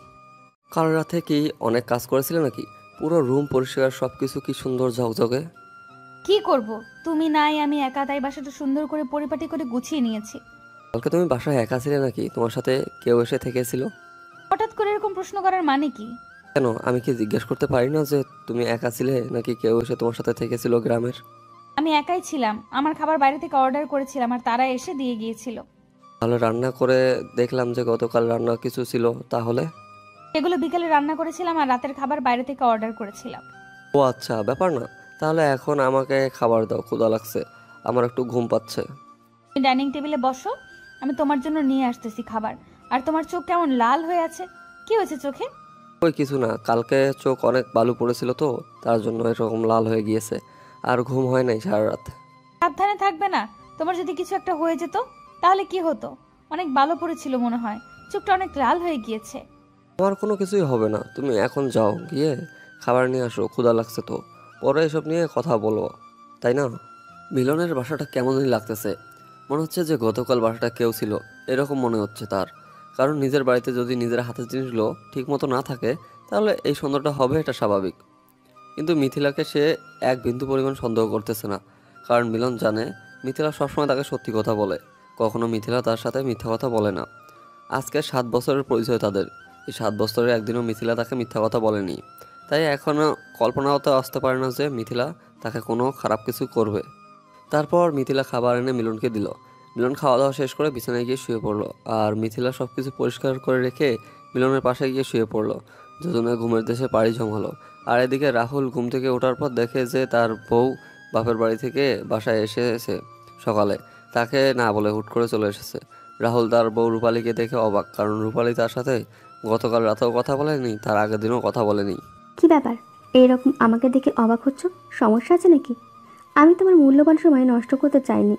কাল রাতে কি অনেক কাজ করেছিলে নাকি? পুরো রুম পরিষ্কার, সব কিছু কি সুন্দর ঝকঝকে। কি করব, তুমি নাই, আমি একা, তাই বাসাটা সুন্দর করে পরিপাটি করে গুছিয়ে নিয়েছি। কালকে তুমি বাসায় একা ছিলে নাকি তোমার সাথে কেউ এসে থেকেছিল? হঠাৎ করে এরকম প্রশ্ন করার মানে কি? কেন, আমি কি জিজ্ঞেস করতে পারি না যে তুমি একা ছিলে নাকি কেউ এসে তোমার সাথে থেকেছিল গ্রামের? আমি একাই ছিলাম, আমার খাবার বাইরে থেকে অর্ডার করেছিলাম আর তারা এসে দিয়ে গিয়েছিল। তাহলে রান্না করে দেখলাম যে গতকাল রান্না কিছু ছিল, তাহলে? এগুলো বিকেলে রান্না করেছিলাম আর রাতের খাবার বাইরে থেকে অর্ডার করেছিলাম। ও আচ্ছা, ব্যাপার না। তাহলে এখন আমাকে খাবার দাও, ক্ষুধা লাগছে, আমার একটু ঘুম পাচ্ছে। তুমি ডাইনিং টেবিলে বসো, আমি তোমার জন্য নিয়ে আসতেছি খাবার। আর তোমার চোখ কেমন লাল হয়ে আছে, কি হয়েছে চোখে? ওই কিছু না, কালকে চোখ অনেক বালু পড়েছিল তো, তার জন্য এরকম লাল হয়ে গিয়েছে। আর ঘুম হয় নাই সারা রাত। সাবধানে থাকবে না, তোমার যদি কিছু একটা হয়ে যেত তাহলে কি হতো? অনেক ভালো পড়েছিল মনে হয়, চোখটা অনেক লাল হয়ে গিয়েছে। আমার কোনো কিছুই হবে না, তুমি এখন যাও, গিয়ে খাবার নিয়ে আসো, ক্ষুধা লাগছে তো। পরে এসব নিয়ে কথা বলো, তাই না? মিলনের বাসাটা কেমনই লাগতেছে, মনে হচ্ছে যে গতকাল বাসাটা কেউ ছিল, এরকম মনে হচ্ছে তার। কারণ নিজের বাড়িতে যদি নিজের হাতের জিনিসগুলো ঠিক মতো না থাকে তাহলে এই সন্দেহটা হবে, এটা স্বাভাবিক। কিন্তু মিথিলাকে সে এক বিন্দু পরিমাণ সন্দেহ করতেছে না, কারণ মিলন জানে মিথিলা সবসময় তাকে সত্যি কথা বলে, কখনো মিথিলা তার সাথে মিথ্যা কথা বলে না। আজকে 7 বছরের পরিচয় তাদের, এই 7 বছরে একদিনও মিথিলা তাকে মিথ্যা কথা বলেনি। তাই এখনও কল্পনাও তো আসতে পারে না যে মিথিলা তাকে কোনো খারাপ কিছু করবে। তারপর মিথিলা খাবার এনে মিলনকে দিল। মিলন খাওয়া দাওয়া শেষ করে বিছানায় গিয়ে শুয়ে পড়লো, আর মিথিলা সব কিছু পরিষ্কার করে রেখে মিলনের পাশে গিয়ে শুয়ে পড়লো। দুজনে ঘুমের দেশে পাড়ি জমালো। আর এদিকে রাহুল ঘুম থেকে ওঠার পর দেখে যে তার বউ বাপের বাড়ি থেকে বাসায় এসেছে সকালে, তাকে না বলে হুট করে চলে এসেছে। রাহুল তার বউ রূপালীকে দেখে অবাক, কারণ রূপালী তার সাথে গতকাল রাতেও কথা বলেনি, তার আগের দিনও কথা বলেনি। কি ব্যাপার, এইরকম আমাকে দেখে অবাক হচ্ছ? সমস্যা আছে নাকি? আমি তোমার মূল্যবান সময় নষ্ট করতে চাইনি।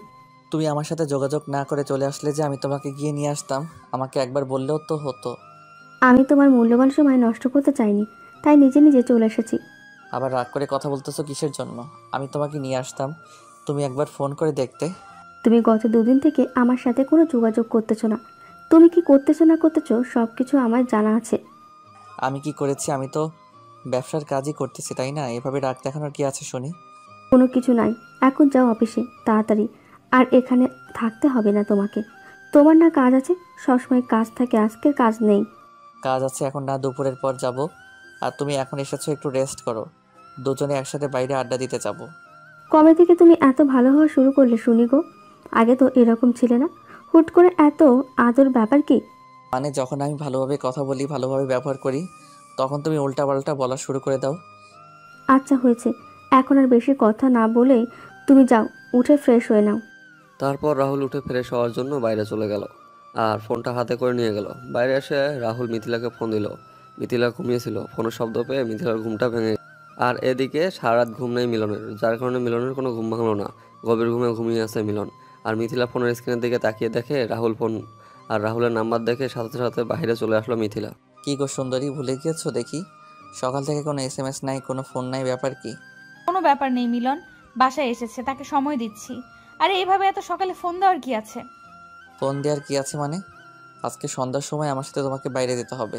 তুমি আমার সাথে যোগাযোগ না করে চলে আসলে যে আমি তোমাকে গিয়ে নিয়ে আসতাম, আমাকে একবার বললেও তো হতো। আমি তোমার মূল্যবান সময় নষ্ট করতে চাইনি, তাই নিজে নিজে চলে এসেছি। আবার রাগ করে কথা বলতেছো কিসের জন্য? আমি তোমাকে নিয়ে আসতাম, তুমি একবার ফোন করে দেখতে। তুমি গত 2 দিন থেকে আমার সাথে কোনো যোগাযোগ করতেছো না। তুমি কি করতেছো না করতেছো সব কিছু আমার জানা আছে। আমি কি করেছি? আমি তো ব্যবসার কাজই করতেছি, তাই না? এভাবে রাগ দেখানোর কি আছে শুনি? কোনো কিছু নাই, এখন যাও অফিসে তাড়াতাড়ি। আর এখানে থাকতে হবে না তোমাকে। তোমার না কাজ আছে, সবসময় কাজ থাকে, আজকের কাজ নেই। কাজ আছে এখন না, দুপুরের পর যাব। আর তুমি এখন এসেছো, একটু রেস্ট করো, দুজনে একসাথে বাইরে আড্ডা দিতে যাব। কবে থেকে তুমি এত ভালো হওয়া শুরু করলে শুনি গো? আগে তো এরকম ছিলে না, হুট করে এত আদর, ব্যাপার কি? মানে যখন আমি ভালোভাবে কথা বলি, ভালোভাবে ব্যবহার করি, তখন তুমি উল্টাপাল্টা বলা শুরু করে দাও। আচ্ছা হয়েছে, এখন আর বেশি কথা না বলেই তুমি যাও, উঠে ফ্রেশ হয়ে নাও। তারপর রাহুল উঠে ফ্রেশ হওয়ার জন্য বাইরে চলে গেল, আর ফোনটা হাতে করে নিয়ে গেল। বাইরে এসে রাহুল মিথিলাকে ফোন দিল। মিথিলা ঘুমিয়েছিল, ফোনের শব্দ পেয়ে মিথিলার ঘুমটা ভেঙে গেল। আর এদিকে সারা রাত ঘুম নেই মিলনের, যার কারণে মিলনের কোনো ঘুম ভাঙলো না। গভীর ঘুমে ঘুমিয়ে আছে মিলন। আর মিথিলা ফোনের স্ক্রিনের দিকে তাকিয়ে দেখে রাহুল ফোন, আর রাহুলের নাম্বার দেখে সাথে সাথে বাইরে চলে আসলো মিথিলা। কি গো সুন্দরী, ভুলে গিয়েছো দেখি? সকাল থেকে কোনো এসএমএস নাই, কোনো ফোন নাই, ব্যাপার কি? কোনো ব্যাপার নেই, মিলন বাসায় এসেছে, তাকে সময় দিচ্ছি। আরে এইভাবে এত সকালে ফোন দেওয়ার কি আছে? ফোন দেওয়ার কি আছে মানে? আজকে সন্ধ্যার সময় আমার সাথে তোমাকে বাইরে যেতে হবে,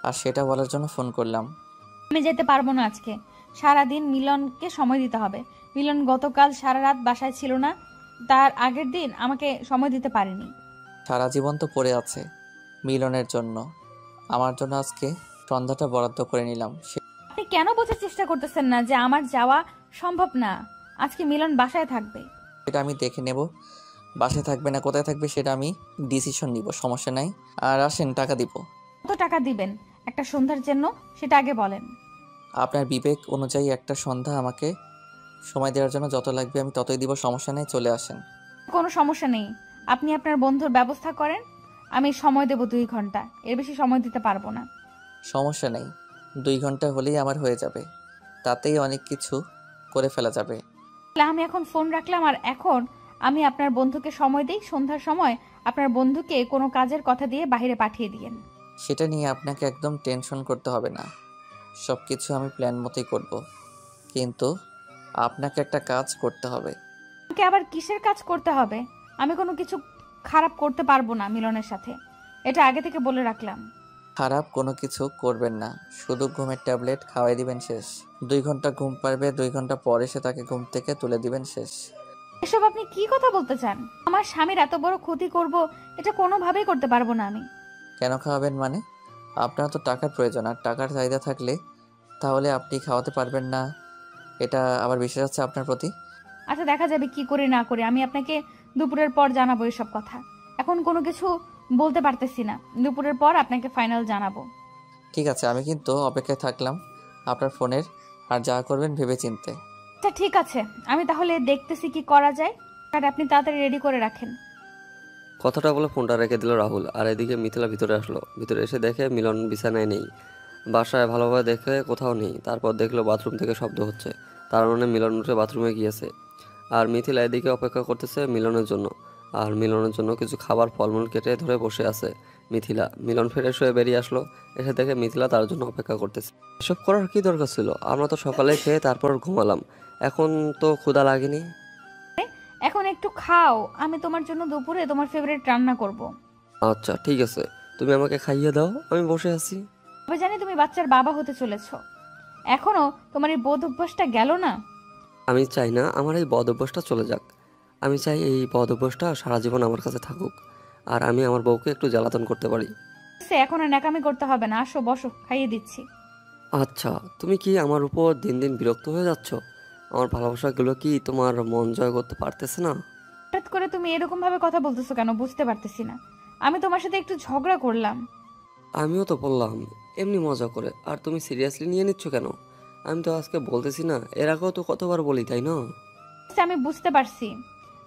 আর সেটা বলার জন্য ফোন করলাম। আমি যেতে পারবো না আজকে, সারাদিন মিলনকে সময় দিতে হবে। মিলন গতকাল সারা রাত বাসায় ছিল না, তার আগের দিন আমাকে সময় দিতে পারেনি। সারা জীবন তো পড়ে আছে মিলনের জন্য, আমার জন্য আজকে সন্ধ্যাটা বরাদ্দ করে নিলাম। আপনি কেন বোঝার চেষ্টা করতেছেন না যে আমার যাওয়া সম্ভব না? আজকে মিলন বাসায় থাকবে। সেটা আমি দেখে নেব, বাসায় থাকবে না কোথায় থাকবে সেটা আমি ডিসিশন নিব, সমস্যা নাই। আর আসেন, টাকা দিব। কত টাকা দিবেন একটা সন্ধ্যার জন্য সেটা আগে বলেন। আপনার বিবেক অনুযায়ী একটা সন্ধ্যা আমাকে সময় দেওয়ার জন্য যত লাগবে আমি ততই দিব, সমস্যা নেই, চলে আসেন। কোনো সমস্যা নেই, আপনি আপনার বন্ধুর ব্যবস্থা করেন। আমি সময় দেব 2 ঘন্টা, এর বেশি সময় দিতে পারবো না। সমস্যা নেই, 2 ঘন্টা হলেই আমার হয়ে যাবে, তাতেই অনেক কিছু করে ফেলা যাবে। তাহলে আমি এখন ফোন রাখলাম, আর এখন আমি আপনার বন্ধুকে সময় দিই। সন্ধ্যার সময় আপনার বন্ধুকে কোনো কাজের কথা দিয়ে বাইরে পাঠিয়ে দিয়েন। সেটা নিয়ে আপনাকে একদম টেনশন করতে হবে না, সব কিছু আমি প্ল্যান মতোই করব। কিন্তু আপনাকে একটা কাজ করতে হবে। আমাকে আবার কিসের কাজ করতে হবে? আমি কোনো কিছু খারাপ করতে পারবো না মিলনের সাথে, এটা আগে থেকে বলে রাখলাম। খারাপ কোনো কিছু করবেন না, শুধু ঘুমের ট্যাবলেট খাওয়াই দিবেন, শেষ। 2 ঘন্টা ঘুম পারবে, 2 ঘন্টা পর এসে তাকে ঘুম থেকে তুলে দিবেন, শেষ। এসব আপনি কি কথা বলতে চান? আমার স্বামীর এত বড় ক্ষতি করব, এটা কোনোভাবেই করতে পারবো না আমি। কেন খাওয়াবেন মানে? আপনার তো টাকার প্রয়োজন, আর টাকার চাহিদা থাকলে তাহলে আপনি খাওয়াতে পারবেন না, এটা আবার বিশ্বাস আছে আপনার প্রতি? আচ্ছা, দেখা যাবে কি করে না করে। আমি আপনাকে দুপুরের পর জানাবো এসব কথা, এখন কোনো কিছু বলতে পারতেছি না। দুপুরের পর আপনাকে ফাইনাল জানাবো। ঠিক আছে, আমি কিন্তু অপেক্ষায় থাকলাম আপনার ফোনের, আর যা করবেন ভেবে চিনতে। আচ্ছা ঠিক আছে, আমি তাহলে দেখতেছি কি করা যায়। আর আপনি তাড়াতাড়ি রেডি করে রাখেন। কথাটা বলে ফোনটা রেখে দিল রাহুল। আর এদিকে মিথিলা ভিতরে আসলো। ভিতরে এসে দেখে মিলন বিছানায় নেই, বাসায় ভালোভাবে দেখে কোথাও নেই। তারপর দেখলো বাথরুম থেকে শব্দ হচ্ছে, তার মানে মিলন উঠে বাথরুমে গিয়েছে। আর মিথিলা এদিকে অপেক্ষা করতেছে মিলনের জন্য। আর মিলনের জন্য কিছু খাবার ফলমূল কেটে ধরে বসে আছে মিথিলা। মিলন ফ্রেশ হয়ে বেরিয়ে আসলো, এসে দেখে মিথিলা তার জন্য অপেক্ষা করতেছে। এসব করার কি দরকার ছিল? আমরা তো সকালে খেয়ে তারপর ঘুমালাম, এখন তো ক্ষুধা লাগেনি। এখন একটু খাও, আমি তোমার জন্য দুপুরে তোমার ফেভারিট রান্না করব। আচ্ছা ঠিক আছে, তুমি আমাকে খাইয়ে দাও, আমি বসে আছি। তবে জানি তুমি বাচ্চার বাবা হতে চলেছো, এখনো তোমার এই বোধ অভ্যাসটা গেল না। আমি চাই না আমার এই বদ অভ্যাসটা চলে যাক। আমি চাই এই বদ অভ্যাসটা সারা জীবন আমার কাছে থাকুক, আর আমি আমার বউকে একটু জ্বালাতন করতে পারি। এখন আর ন্যাকামি করতে হবে না, আসো বসো, খাইয়ে দিচ্ছি। আচ্ছা, তুমি কি আমার উপর দিন দিন বিরক্ত হয়ে যাচ্ছ? আমার ভালোবাসাগুলো কি তোমার মন জয় করতে পারতেছে না? হঠাৎ করে তুমি এরকম ভাবে কথা বলতেছো কেন বুঝতে পারতেছি না। আমি তোমার সাথে একটু ঝগড়া করলাম। আমিও তো বললাম এমনি মজা করে, আর তুমি সিরিয়াসলি নিয়ে নিচ্ছ কেন? আমি তো আজকে বলতেছি না, এর আগেও তো কতবার বলি, তাই না? আমি বুঝতে পারছি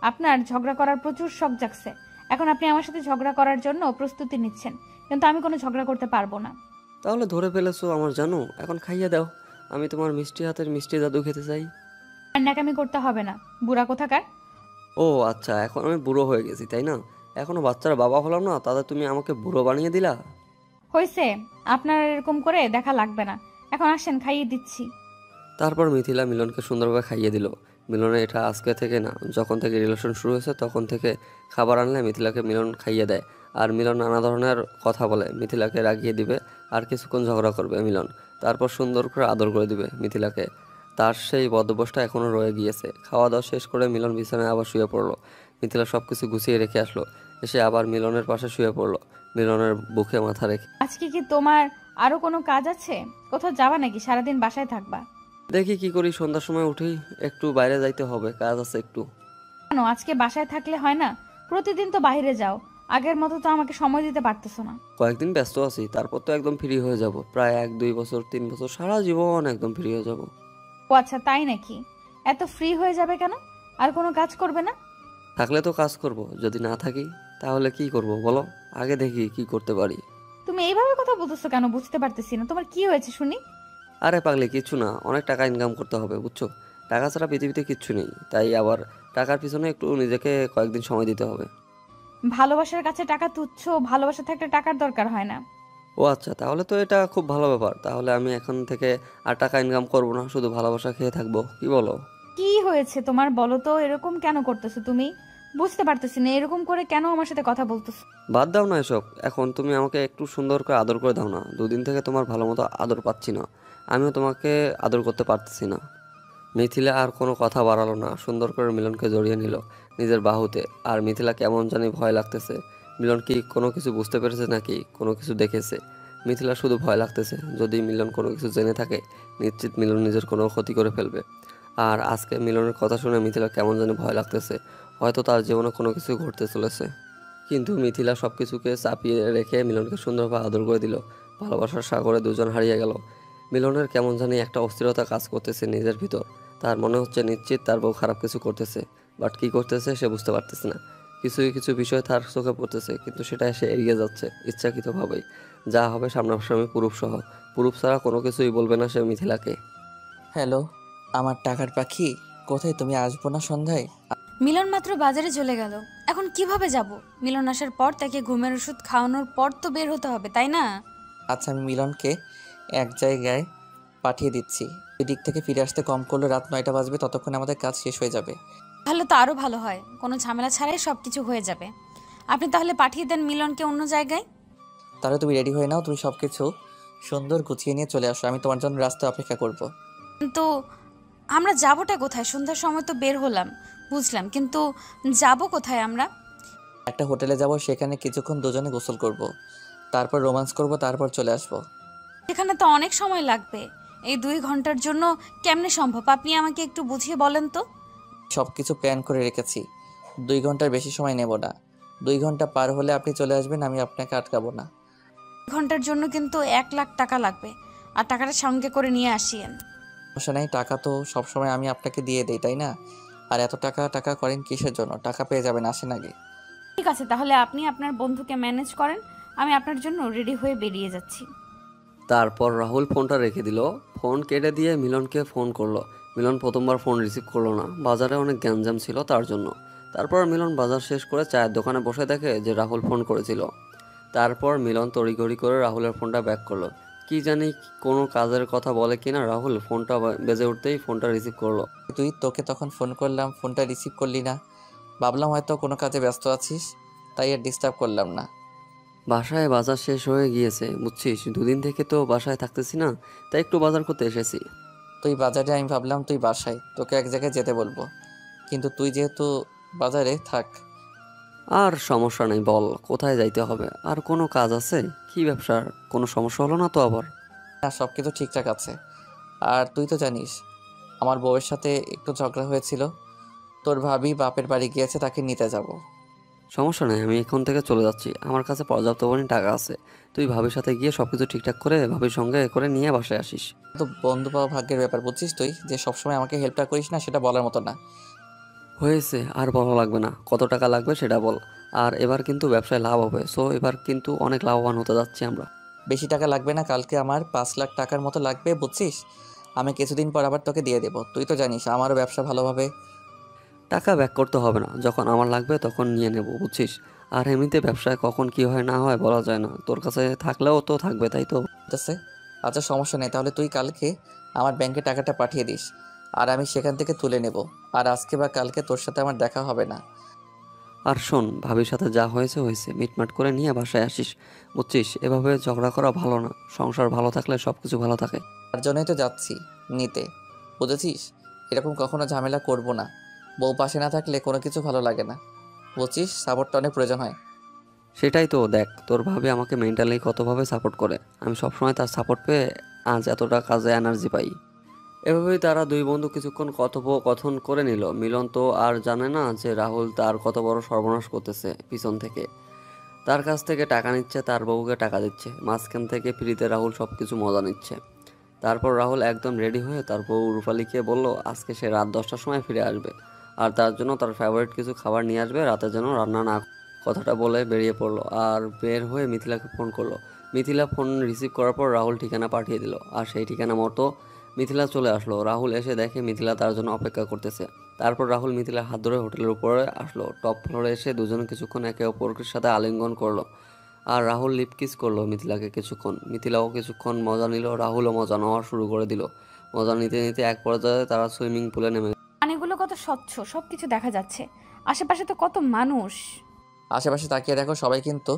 আপনার ঝগড়া করার প্রচুর শখ জাগছে। এখন আপনি আমার সাথে ঝগড়া করার জন্য প্রস্তুতি নিচ্ছেন, কিন্তু আমি কোনো ঝগড়া করতে পারবো না। তাহলে ধরে ফেলেছো আমার জানো, এখন খাইয়ে দাও। আমি তোমার মিষ্টি হাতের মিষ্টি জাদু খেতে চাই। আর ন্যাকামি করতে হবে না, বুড়া কোথাকার। ও আচ্ছা, এখন আমি বুড়ো হয়ে গেছি তাই না? এখনো বাচ্চার বাবা হলাম না, তাতে তুমি আমাকে বুড়ো বানিয়ে দিলা। হয়েছে, আপনার এরকম করে দেখা লাগবে না, এখন আসেন খাইয়ে দিচ্ছি। তারপর মিথিলা মিলনকে সুন্দরভাবে খাইয়ে দিল। মিলনের এটা আজকে থেকে না, যখন থেকে রিলেশন শুরু হয়েছে তখন থেকে খাবার আনলে মিথিলাকে মিলন খাইয়ে দেয়। আর মিলন নানা ধরনের কথা বলে, মিথিলাকে রাগিয়ে দিবে, আর কিছুক্ষণ ঝগড়া করবে মিলন, তারপর সুন্দর করে আদর করে দিবে মিথিলাকে। তার সেই বদভ্যাসটা এখনও রয়ে গিয়েছে। খাওয়া দাওয়া শেষ করে মিলন বিছানায় আবার শুয়ে পড়লো। মিথিলা সব কিছু গুছিয়ে রেখে আসলো, এসে আবার মিলনের পাশে শুয়ে পড়লো, মিলনের বুকে মাথা রেখে। আজকে কি তোমার আরো কোনো কাজ আছে? কোথাও যাবা নাকি? সারাদিন বাসায় থাকবা? দেখি কি করি, সন্ধ্যার সময় উঠেই একটু বাইরে যাইতে হবে, কাজ আছে একটু। কেন আজকে বাসায় থাকলে হয় না? প্রতিদিন তো বাইরে যাও, আগের মতো তো আমাকে সময় দিতে পারতেছো না। কয়েকদিন ব্যস্ত আছি, তারপর তো একদম ফ্রি হয়ে যাব। প্রায় 1-2 বছর 3 বছর সারা জীবন একদম ফ্রি হয়ে যাব। ও আচ্ছা, তাই নাকি? এত ফ্রি হয়ে যাবে কেন? আর কোনো কাজ করবে না? থাকলে তো কাজ করব, যদি না থাকি তাহলে কি করব বলো? আগে দেখি কি করতে পারি। তুমি এইভাবে কথা বলতেছো কেন বুঝতে পারতেছি না, তোমার কি হয়েছে শুনি। আরে পাগলি, কিছু না, অনেক টাকা ইনকাম করতে হবে বুঝছো। টাকা ছাড়া পৃথিবীতে কিচ্ছু নেই, তাই আবার টাকার পিছনে একটু নিজেকে কয়েকদিন সময় দিতে হবে। ভালোবাসার কাছে টাকা তুচ্ছ, ভালোবাসা থাকলে টাকার দরকার হয় না। ও আচ্ছা, তাহলে তো এটা খুব ভালো ব্যাপার। তাহলে আমি এখন থেকে আর টাকা ইনকাম করব না, শুধু ভালোবাসা খেয়ে থাকবো, কি বলো? কি হয়েছে তোমার বলো তো, এরকম কেন করতেছো তুমি? বুঝতে পারতেছি না, এরকম করে কেন আমার সাথে কথা বলতেছো। বাদ দাও না এসব, এখন তুমি আমাকে একটু সুন্দর করে আদর করে দাও না। দুদিন থেকে তোমার ভালো মতো আদর পাচ্ছি না, আমিও তোমাকে আদর করতে পারতেছি না। মিথিলা আর কোনো কথা বাড়ালো না, সুন্দর করে মিলনকে জড়িয়ে নিল নিজের বাহুতে। আর মিথিলা কেমন জানি ভয় লাগতেছে। মিলন কি কোনো কিছু বুঝতে পেরেছে নাকি কোনো কিছু দেখেছে? মিথিলা শুধু ভয় লাগতেছে, যদি মিলন কোনো কিছু জেনে থাকে নিশ্চিত মিলন নিজের কোনো ক্ষতি করে ফেলবে। আর আজকে মিলনের কথা শুনে মিথিলা কেমন জানি ভয় লাগতেছে। হয়তো তার জীবনে কোনো কিছু ঘটতে চলেছে। কিন্তু মিথিলা সব কিছুকে চাপিয়ে রেখে মিলনকে সুন্দরভাবে আদর করে দিল। ভালোবাসার সাগরে দুজন হারিয়ে গেল। মিলনের কেমন জানি একটা অস্থিরতা কাজ করতেছে নিজের ভিতর। তার মনে হচ্ছে নিশ্চিত তার বউ খারাপ কিছু করতেছে, বাট কী করতেছে সে বুঝতে পারতেছে না। কিছু কিছু বিষয় তার চোখে পড়তেছে, কিন্তু সেটা সে এড়িয়ে যাচ্ছে ইচ্ছাকৃতভাবেই। যা হবে সামনাসামনি প্রুফ সহ। প্রুফ ছাড়া কোনো কিছুই বলবে না সে মিথিলাকে। হ্যালো, আমার টাকার পাখি, কোথায় তুমি? আসবো না সন্ধ্যায়? মিলন মাত্র বাজারে চলে গেল, এখন কিভাবে যাব? মিলন আসার পর তাকে ঘুমের ওষুধ খাওয়ানোর পর তো বের হতে হবে, তাই না? আচ্ছা, আমি মিলনকে এক জায়গায় পাঠিয়ে দিচ্ছি। ওই দিক থেকে ফিরে আসতে কম করলে রাত 9টা বাজবে, ততক্ষণ আমাদের কাজ শেষ হয়ে যাবে। তাহলে তো আরো ভালো হয়, কোনো ঝামেলা ছাড়াই সবকিছু হয়ে যাবে। আপনি তাহলে পাঠিয়ে দেন মিলনকে অন্য জায়গায়। তাহলে তুমি রেডি হয়ে নাও, তুমি সব কিছু সুন্দর গুছিয়ে নিয়ে চলে আসো, আমি তোমার জন্য রাস্তায় অপেক্ষা করব। কিন্তু আমরা যাবোটা কোথায়? সন্ধ্যার সময় তো বের হলাম, বুঝলাম, কিন্তু যাব কোথায় আমরা? একটা হোটেলে যাব, সেখানে কিছুক্ষণ দুজনে গোসল করব, তারপর রোমান্স করব, তারপর চলে আসব। এখানে তো অনেক সময় লাগবে। এই 2 ঘন্টার জন্য কেমনে সম্ভব? আপনি আমাকে একটু বুঝিয়ে বলেন তো। সব কিছু প্ল্যান করে রেখেছি, 2 ঘন্টার বেশি সময় নেব না। 2 ঘন্টা পার হলে আপনি চলে আসবেন, আমি আপনাকে আটকাবো না। ঘন্টার জন্য কিন্তু 1 লাখ টাকা লাগবে, আর টাকাটা সঙ্গে করে নিয়ে আসিয়েন। সমস্যা নেই, টাকা তো সবসময় আমি আপনাকে দিয়ে দেই, তাই না? আর এত টাকা টাকা করেন কিসের জন্য? টাকা পেয়ে যাবেন, আসেন আগে। ঠিক আছে, তাহলে আপনি আপনার বন্ধুকে ম্যানেজ করেন, আমি আপনার জন্য রেডি হয়ে বেরিয়ে যাচ্ছি। তারপর রাহুল ফোনটা রেখে দিল। ফোন কেটে দিয়ে মিলনকে ফোন করলো। মিলন প্রথমবার ফোন রিসিভ করলো না, বাজারে অনেক গ্যাঞ্জাম ছিল তার জন্য। তারপর মিলন বাজার শেষ করে চায়ের দোকানে বসে দেখে যে রাহুল ফোন করেছিল। তারপর মিলন তড়িঘড়ি করে রাহুলের ফোনটা ব্যাক করলো। কি জানি কোনো কাজের কথা বলে কিনা রাহুল, ফোনটা বেজে উঠতেই ফোনটা রিসিভ করলো। তোকে তখন ফোন করলাম, ফোনটা রিসিভ করলি না। ভাবলাম হয়তো কোনো কাজে ব্যস্ত আছিস, তাই আর ডিস্টার্ব করলাম না। বাসায় বাজার শেষ হয়ে গিয়েছে বুঝছিস, দুদিন থেকে তো বাসায় থাকতেছি না, তাই একটু বাজার করতে এসেছি। তুই বাজারে, আমি ভাবলাম তুই বাসায়, তোকে এক জায়গায় যেতে বলবো, কিন্তু তুই যেহেতু বাজারে থাক। আর সমস্যা নেই, বল কোথায় যাইতে হবে? আর কোনো কাজ আছে? কি ব্যবসার কোনো সমস্যা হলো না তো আবার? না, সব কিছু ঠিকঠাক আছে। আর তুই তো জানিস আমার বউয়ের সাথে একটু ঝগড়া হয়েছিল, তোর ভাবি বাপের বাড়ি গিয়েছে, তাকে নিতে যাব। সমস্যা নেই, আমি এখন থেকে চলে যাচ্ছি, আমার কাছে পর্যাপ্ত পরিমাণ টাকা আছে। তুই ভাবির সাথে গিয়ে সব কিছু ঠিকঠাক করে ভাবির সঙ্গে করে নিয়ে বাসায় আসিস। তো বন্ধু পাওয়া ভাগ্যের ব্যাপার, বুঝছিস? তুই যে সবসময় আমাকে হেল্পটা করিস না, সেটা বলার মতো না। হয়েছে, আর বলা লাগবে না, কত টাকা লাগবে সেটা বল। আর এবার কিন্তু ব্যবসায় লাভ হবে, সো এবার কিন্তু অনেক লাভবান হতে যাচ্ছি আমরা। বেশি টাকা লাগবে না, কালকে আমার 5 লাখ টাকার মতো লাগবে, বুঝছিস? আমি কিছুদিন পর আবার তোকে দিয়ে দেবো। তুই তো জানিস আমারও ব্যবসা ভালোভাবে টাকা ব্যাক করতে হবে না, যখন আমার লাগবে তখন নিয়ে নেব বুঝছিস। আর এমনিতে ব্যবসায় কখন কি হয় না হয় বলা যায় না, তোর কাছে থাকলেও তো থাকবে, তাই তো? চলতেছে। আচ্ছা, সমস্যা নেই, তাহলে তুই কালকে আমার ব্যাংকে টাকাটা পাঠিয়ে দিস, আর আমি সেখান থেকে তুলে নেব। আর আজকে বা কালকে তোর সাথে আমার দেখা হবে না। আর শোন, ভাবির সাথে যা হয়েছে হয়েছে, মিটমাট করে নিয়ে বাসায় আসিস বুঝছিস। এভাবে ঝগড়া করা ভালো না, সংসার ভালো থাকলে সব কিছু ভালো থাকে। তার জন্যই তো যাচ্ছি নিতে, বুঝেছিস? এরকম কখনো ঝামেলা করব না। বউ পাশে না থাকলে কোনো কিছু ভালো লাগে না, বুঝছিস? সাপোর্টটা অনেক প্রয়োজন হয়। সেটাই তো, দেখ তোর ভাবি আমাকে মেন্টালি কতভাবে সাপোর্ট করে, আমি সবসময় তার সাপোর্ট পেয়ে আজ এতটা কাজে এনার্জি পাই। এভাবেই তারা দুই বন্ধু কিছুক্ষণ কথোপকথন করে নিল। মিলন তো আর জানে না যে রাহুল তার কত বড় সর্বনাশ করতেছে পিছন থেকে। তার কাছ থেকে টাকা নিচ্ছে, তার বউকে টাকা দিচ্ছে, মাঝখান থেকে ফ্রিতে রাহুল সব কিছু মজা নিচ্ছে। তারপর রাহুল একদম রেডি হয়ে তার বউ রূপালীকে বলল আজকে সে রাত 10টার সময় ফিরে আসবে, আর তার জন্য তার ফেভারিট কিছু খাবার নিয়ে আসবে, রাতে যেন রান্না না কথাটা বলে বেরিয়ে পড়লো। আর বের হয়ে মিথিলাকে ফোন করলো। মিথিলা ফোন রিসিভ করার পর রাহুল ঠিকানা পাঠিয়ে দিল, আর সেই ঠিকানা মতো মিথিলা চলে আসলো। রাহুল এসে দেখে মিথিলা তার জন্য অপেক্ষা করতেছে। তারপর রাহুল মিথিলার হাত ধরে হোটেলের উপরে আসলো। টপ ফ্লোরে এসে দুজনে কিছুক্ষণ একে অপরের সাথে আলিঙ্গন করলো। আর রাহুল লিপ কিস করলো মিথিলাকে কিছুক্ষণ। মিথিলাও কিছুক্ষণ মজা নিল, রাহুলও মজা নেওয়া শুরু করে দিল। মজা নিতে নিতে এক পর্যায়ে তারা সুইমিং পুলে নেমে। পানিগুলো কত স্বচ্ছ, সবকিছু দেখা যাচ্ছে, আশেপাশে তো কত মানুষ। আশেপাশে তাকিয়ে দেখো, সবাই কিন্তু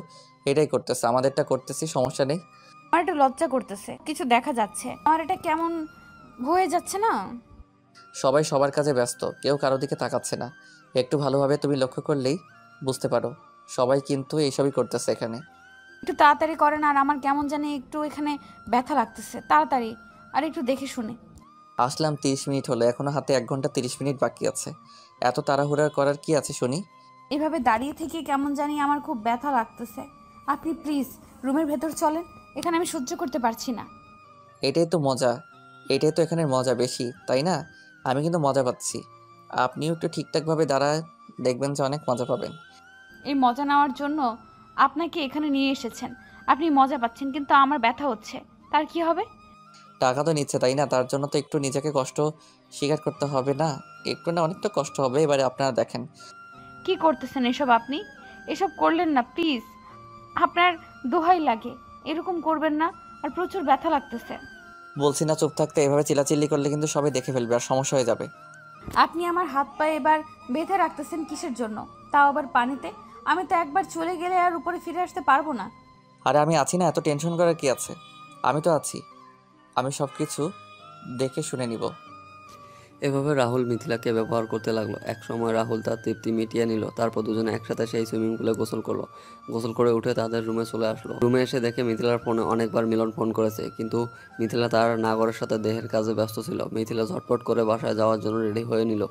এটাই করতেছে, আমাদেরটা করতেছি, সমস্যা নেই। আমার একটু লজ্জা করতেছে, কিছু দেখা যাচ্ছে, আমার এটা কেমন হয়ে যাচ্ছে না? সবাই সবার কাজে ব্যস্ত, কেউ কারো দিকে তাকাচ্ছে না। একটু ভালোভাবে তুমি লক্ষ্য করলেই বুঝতে পারো, সবাই কিন্তু এইসবই করতেছে এখানে। একটু তাড়াতাড়ি করেন, আর আমার কেমন জানি একটু এখানে ব্যথা লাগতেছে, তাড়াতাড়ি আর একটু দেখে শুনে। আসলাম 30 মিনিট হলো, এখনো হাতে 1 ঘন্টা 30 মিনিট বাকি আছে। এত তাড়াহুড়া করার কি আছে শুনি? এভাবে দাঁড়িয়ে থেকে কেমন জানি আমার খুব ব্যথা লাগতেছে। আপনি প্লিজ রুমের ভেতর চলেন, এখানে আমি সহ্য করতে পারছি না। এটাই তো মজা, এটাই তো এখানের মজা বেশি, তাই না? আমি কিন্তু মজা পাচ্ছি। আপনিও একটু ঠিকঠাকভাবে দাঁড়ায় দেখবেন যে অনেক মজা পাবেন। এই মজা নেওয়ার জন্য আপনাকে এখানে নিয়ে এসেছেন, আপনি মজা পাচ্ছেন, কিন্তু আমার ব্যথা হচ্ছে, তার কি হবে? টাকা তো নিচ্ছে তাই না? তার জন্য তো একটু নিজেকে কষ্ট স্বীকার করতে হবে না? একটু না, অনেকটা কষ্ট হবে। এবারে আপনারা দেখেন। কি করতেছেন এসব আপনি? এসব করলেন না প্লিজ, আপনার দোহাই লাগে, এরকম করবেন না। আর প্রচুর ব্যথা লাগতেছে। বলছি না চুপ থাকতে, এভাবে চিল্লাচিল্লি করলে কিন্তু সবাই দেখে ফেলবে আর সমস্যা হয়ে যাবে। আপনি আমার হাত পায়ে এবার বেঁধে রাখতেছেন কিসের জন্য, তাও আবার পানিতে? আমি তো একবার চলে গেলে আর উপরে ফিরে আসতে পারবো না। আরে আমি আছি না, এত টেনশন করার কি আছে? আমি তো আছি, আমি সব কিছু দেখে শুনে নিব। এভাবে রাহুল মিথিলাকে ব্যবহার করতে লাগলো। একসময় রাহুল তার তৃপ্তি মিটিয়ে নিল, তারপর দুজনে একসাথে সেই সুইমিং পুলে গোসল করলো। গোসল করে উঠে তাদের রুমে চলে আসলো। রুমে এসে দেখে মিথিলার ফোনে অনেকবার মিলন ফোন করেছে, কিন্তু মিথিলা তার নাগরের সাথে দেহের কাজে ব্যস্ত ছিল। মিথিলা ঝটপট করে বাসায় যাওয়ার জন্য রেডি হয়ে নিল,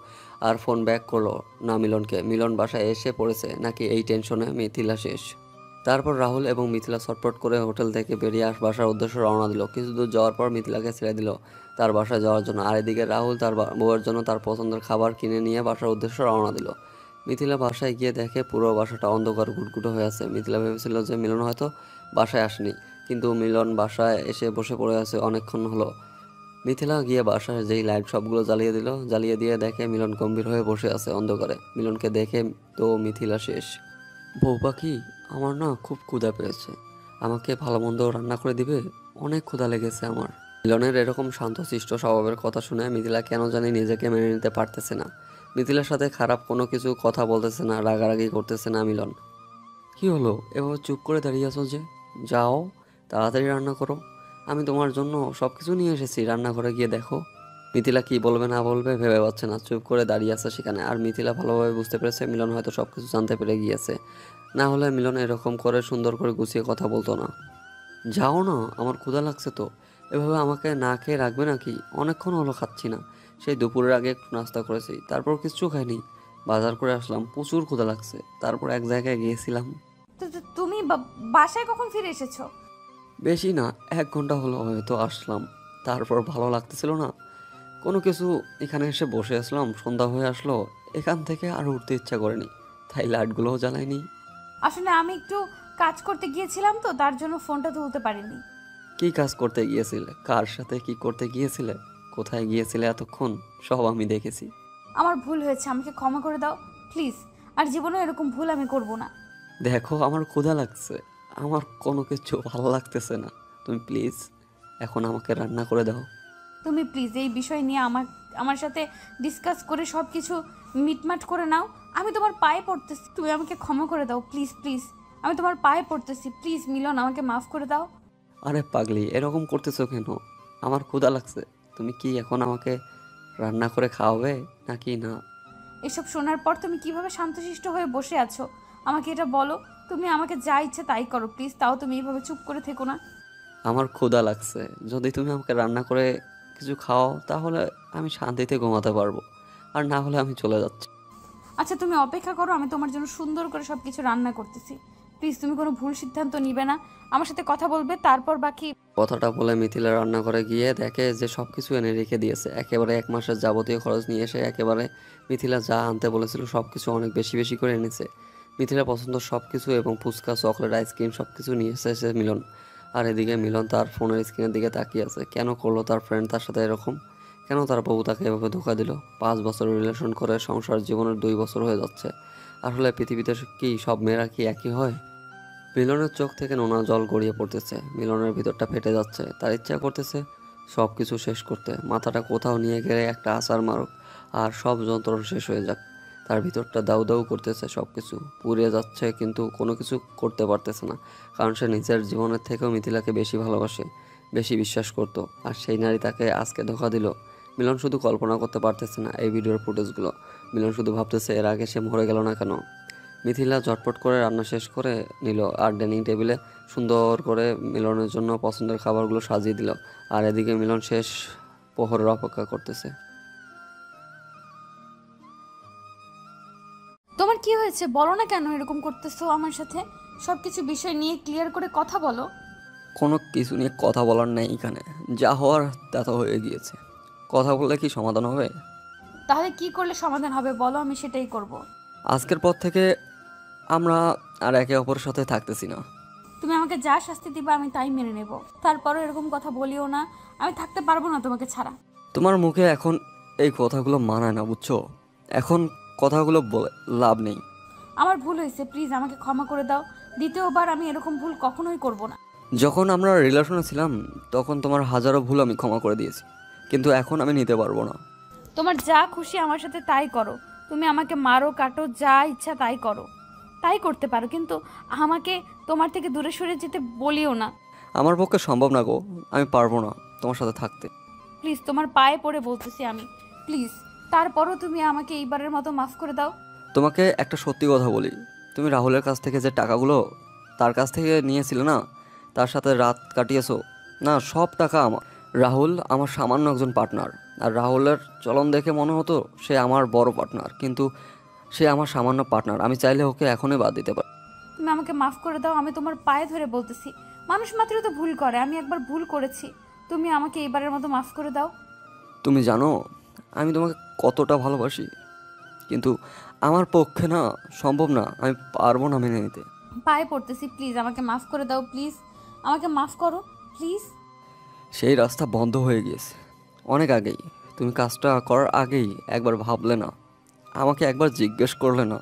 আর ফোন ব্যাক করলো না মিলনকে। মিলন বাসায় এসে পড়েছে নাকি এই টেনশনে মিথিলা শেষ। তারপর রাহুল এবং মিথিলা ছটপট করে হোটেল থেকে বেরিয়ে বাসার উদ্দেশ্যে রওনা দিল। কিছু দূর যাওয়ার পর মিথিলাকে ছেড়ে দিল তার বাসায় যাওয়ার জন্য, আর এদিকে রাহুল তার বউয়ের জন্য তার পছন্দের খাবার কিনে নিয়ে বাসার উদ্দেশ্যে রওনা দিল। মিথিলা বাসায় গিয়ে দেখে পুরো বাসাটা অন্ধকার ঘুটঘুটে হয়ে আছে। মিথিলা ভেবেছিল যে মিলন হয়তো বাসায় আসেনি, কিন্তু মিলন বাসায় এসে বসে পড়ে আছে অনেকক্ষণ হলো। মিথিলা গিয়ে বাসায় যেই লাইট সবগুলো জ্বালিয়ে দিল, জ্বালিয়ে দিয়ে দেখে মিলন গম্ভীর হয়ে বসে আছে অন্ধকারে। মিলনকে দেখে তো মিথিলা শেষ। বউ পাখি, আমার না খুব ক্ষুধা পেয়েছে, আমাকে ভালো মন্দ রান্না করে দিবে, অনেক ক্ষুধা লেগেছে আমার। মিলনের এরকম শান্তশিষ্ট স্বভাবের কথা শুনে মিথিলা কেন জানি নিজেকে মেনে নিতে পারতেছে না। মিথিলার সাথে খারাপ কোনো কিছু কথা বলতেছে না, রাগারাগি করতেছে না মিলন। কি হলো, এভাবে চুপ করে দাঁড়িয়ে আছো যে? যাও, তাড়াতাড়ি রান্না করো, আমি তোমার জন্য সব কিছু নিয়ে এসেছি, রান্নাঘরে গিয়ে দেখো। মিথিলা কি বলবে না বলবে ভেবে পাচ্ছে না, চুপ করে দাঁড়িয়ে আছে সেখানে। আর মিথিলা ভালোভাবে বুঝতে পেরেছে মিলন হয়তো সব কিছু জানতে পেরে গিয়েছে, না হলে মিলন এরকম করে সুন্দর করে গুছিয়ে কথা বলতো না। যাও না, আমার ক্ষুধা লাগছে তো, এভাবে আমাকে না খেয়ে রাখবে নাকি? অনেকক্ষণ হলো খাচ্ছি না, সেই দুপুরের আগে একটু নাস্তা করেছি, তারপর কিচ্ছু খাইনি, বাজার করে আসলাম, প্রচুর ক্ষুধা লাগছে, তারপর এক জায়গায় গিয়েছিলাম। তুমি বাসায় কখন ফিরে এসেছো? বেশি না, 1 ঘন্টা হলো হয়তো আসলাম। তারপর ভালো লাগতেছিল না কোনো কিছু, এখানে এসে বসে আসলাম, সন্ধ্যা হয়ে আসলো, এখান থেকে আর উঠতে ইচ্ছা করেনি, তাই লাইটগুলোও জ্বালাইনি। আসলে আমি একটু কাজ করতে গিয়েছিলাম তো, তার জন্য ফোনটা তুলতে পারিনি। কি কাজ করতে গিয়েছিলে? কার সাথে কি করতে গিয়েছিলে? কোথায় গিয়েছিলে এতক্ষণ? সব আমি দেখেছি। আমার ভুল হয়েছে, আমাকে ক্ষমা করে দাও প্লিজ। আর জীবনে এরকম ভুল আমি করব না। দেখো, আমার ক্ষুধা লাগছে, আমার কোনো কিছু ভালো লাগতেছে না, তুমি প্লিজ এখন আমাকে রান্না করে দাও। তুমি প্লিজ এই বিষয় নিয়ে আমার সাথে ডিসকাস করে সব কিছু মিটমাট করে নাও। আমি তোমার পায়ে পড়তেছি, তুমি আমাকে ক্ষমা করে দাও প্লিজ প্লিজ। আমি তোমার পায়ে পড়তেছি, প্লিজ মিলন আমাকে মাফ করে দাও। আরে পাগলি, এরকম করতেছো কেন? আমার ক্ষুধা লাগছে, তুমি কি এখন আমাকে রান্না করে খাওয়াবে নাকি না? এসব শোনার পর তুমি কিভাবে শান্তশিষ্ট হয়ে বসে আছো আমাকে এটা বলো। তুমি আমাকে যা ইচ্ছে তাই করো প্লিজ, তাও তুমি এইভাবে চুপ করে থেকো না। আমার ক্ষুধা লাগছে, যদি তুমি আমাকে রান্না করে কিছু খাও তাহলে আমি শান্তিতে ঘুমাতে পারবো, আর না হলে আমি চলে যাচ্ছি। আচ্ছা তুমি অপেক্ষা করো, আমি তোমার জন্য সুন্দর করে সব কিছু রান্না করতেছি। প্লিজ তুমি কোনো ভুল সিদ্ধান্ত নিবে না, আমার সাথে কথা বলবে, তারপর বাকি। কথাটা বলে মিথিলা রান্নাঘরে গিয়ে দেখে যে সব কিছু এনে রেখে দিয়েছে, একেবারে 1 মাসের যাবতীয় খরচ নিয়ে এসে একেবারে মিথিলা যা আনতে বলেছিল সব কিছু অনেক বেশি বেশি করে এনেছে। মিথিলা পছন্দ সব কিছু এবং ফুচকা, চকলেট, আইসক্রিম সব কিছু নিয়ে এসেছে মিলন। আর এদিকে মিলন তার ফোনের স্ক্রিনের দিকে তাকিয়ে আছে, কেন করলো তার ফ্রেন্ড তার সাথে এরকম? কেন তার বউ তাকে এভাবে ধোকা দিল? 5 বছর রিলেশন করে সংসার জীবনের 2 বছর হয়ে যাচ্ছে। আসলে পৃথিবীতে কি সব মেয়েরা কি একই হয়? মিলনের চোখ থেকে নোনা জল গড়িয়ে পড়তেছে, মিলনের ভিতরটা ফেটে যাচ্ছে, তার ইচ্ছা করতেছে সব কিছু শেষ করতে, মাথাটা কোথাও নিয়ে গেলে একটা আছাড় মারুক আর সব যন্ত্রণা শেষ হয়ে যাক। তার ভিতরটা দাউ দাউ করতেছে, সব কিছু পুড়ে যাচ্ছে, কিন্তু কোনো কিছু করতে পারতেছে না, কারণ সে নিজের জীবনের থেকেও মিথিলাকে বেশি ভালোবাসে, বেশি বিশ্বাস করত, আর সেই নারী তাকে আজকে ধোকা দিল। মিলন শুধু কল্পনা করতে পারতেছে না এই ভিডিওর ফুটেজগুলো, মিলন শুধু ভাবতেছে এর আগে সে মরে গেল না কেন। মিথিলা ঝটপট করে রান্না শেষ করে নিল, আর ডাইনিং টেবিলে সুন্দর করে মিলনের জন্য পছন্দের খাবারগুলো সাজিয়ে দিল। আর এদিকে মিলন শেষ প্রহরের অপেক্ষা করতেছে। হয়েছে বলো না, কেন এরকম করতেছো আমার সাথে? সব কিছু বিষয় নিয়ে ক্লিয়ার করে কথা বলো। কোনো কিছু নিয়ে কথা বলার নেই এখানে, যা হওয়ার তা তো হয়ে গিয়েছে। কথা বললে কি সমাধান হবে? তাহলে কি করলে সমাধান হবে বলো, আমি সেটাই করব। আজকের পর থেকে আমরা আর একে অপরের সাথে থাকতেছি না। তুমি আমাকে যা শাস্তি দিবা আমি তাই মেনে নেব, তারপরও এরকম কথা বলিও না। আমি থাকতে পারবো না তোমাকে ছাড়া। তোমার মুখে এখন এই কথাগুলো মানায় না, বুঝছো? এখন কথাগুলো বলে লাভ নেই। আমার ভুল হয়েছে, প্লিজ আমাকে ক্ষমা করে দাও। দ্বিতীয়বার আমি এরকম ভুল কখনোই করব না। যখন আমরা রিলেশনে ছিলাম তখন তোমার হাজারো ভুল আমি ক্ষমা করে দিয়েছি, কিন্তু এখন আমি নিতে পারবো না। তোমার যা খুশি আমার সাথে তাই করো। তুমি আমাকে মারো কাটো যা ইচ্ছা তাই করো, তাই করতে পারো, কিন্তু আমাকে তোমার থেকে দূরে সরে যেতে বলিও না। আমার পক্ষে সম্ভব না গো, আমি পারবো না তোমার সাথে থাকতে। প্লিজ তোমার পায়ে পড়ে বলতেছি আমি, প্লিজ। তারপরও তুমি আমাকে এইবারের মতো মাফ করে দাও। তোমাকে একটা সত্যি কথা বলি, তুমি রাহুলের কাছ থেকে যে টাকাগুলো তার কাছ থেকে নিয়েছিলে না, তার সাথে রাত কাটিয়েছো না, সব টাকা আমার। রাহুল আমার সামান্য একজন পার্টনার, আর রাহুলের চলন দেখে মনে হতো সে আমার বড় পার্টনার, কিন্তু সে আমার সামান্য পার্টনার। আমি চাইলে ওকে এখনই বাদ দিতে পারি। তুমি আমাকে মাফ করে দাও, আমি তোমার পায়ে ধরে বলতেছি। মানুষ মাত্রই তো ভুল করে, আমি একবার ভুল করেছি। তুমি আমাকে এইবারের মতো মাফ করে দাও। তুমি জানো আমি তোমাকে কতটা ভালোবাসি, কিন্তু আমার পক্ষে না, সম্ভব না, আমি পারবো না মেনে নিতে। পায়ে পড়তেছি, প্লিজ আমাকে মাফ করে দাও, প্লিজ আমাকে মাফ করো, প্লিজ। সেই রাস্তা বন্ধ হয়ে গিয়েছে অনেক আগেই। তুমি কাজটা করার আগেই একবার ভাবলে না, আমাকে একবার জিজ্ঞেস করলে না?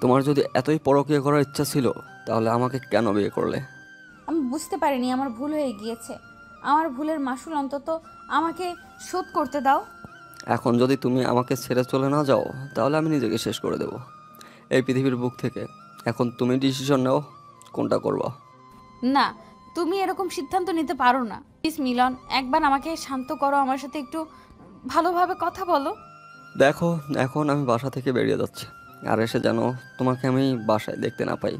তোমার যদি এতই পরকীয়া করার ইচ্ছা ছিল তাহলে আমাকে কেন বিয়ে করলে? আমি বুঝতে পারিনি আমার ভুল হয়ে গিয়েছে। আমার ভুলের মাসুল অন্তত আমাকে শোধ করতে দাও। এখন যদি তুমি আমাকে ছেড়ে চলে না যাও তাহলে আমি নিজেকে শেষ করে দেব এই পৃথিবীর বুক থেকে। এখন তুমি ডিসিশন নাও, কোনটা করবা। না, তুমি এরকম সিদ্ধান্ত নিতে পারো না। প্লিজ মিলন, একবার আমাকে শান্ত করো, আমার সাথে একটু ভালোভাবে কথা বলো। দেখো, এখন আমি বাসা থেকে বেরিয়ে যাচ্ছি, আর এসে যেন তোমাকে আমি বাসায় দেখতে না পাই।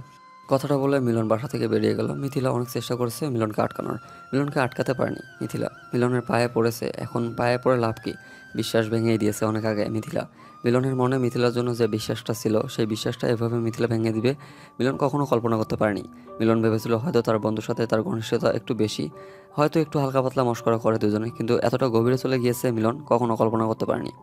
কথাটা বলে মিলন বাসা থেকে বেরিয়ে গেল। মিথিলা অনেক চেষ্টা করেছে মিলনকে আটকানোর, মিলনকে আটকাতে পারেনি। মিথিলা মিলনের পায়ে পড়েছে, এখন পায়ে পড়ে লাভ কি? বিশ্বাস ভেঙেই দিয়েছে অনেক আগে মিথিলা। মিলনের মনে মিথিলার জন্য যে বিশ্বাসটা ছিল সেই বিশ্বাসটা এভাবে মিথিলা ভেঙে দিবে মিলন কখনো কল্পনা করতে পারেনি। মিলন ভেবেছিল হয়তো তার বন্ধুর সাথে তার ঘনিষ্ঠতা একটু বেশি, হয়তো একটু হালকা পাতলা মশকরা করে দুজনে, কিন্তু এতটা গভীরে চলে গিয়েছে মিলন কখনো কল্পনা করতে পারেনি।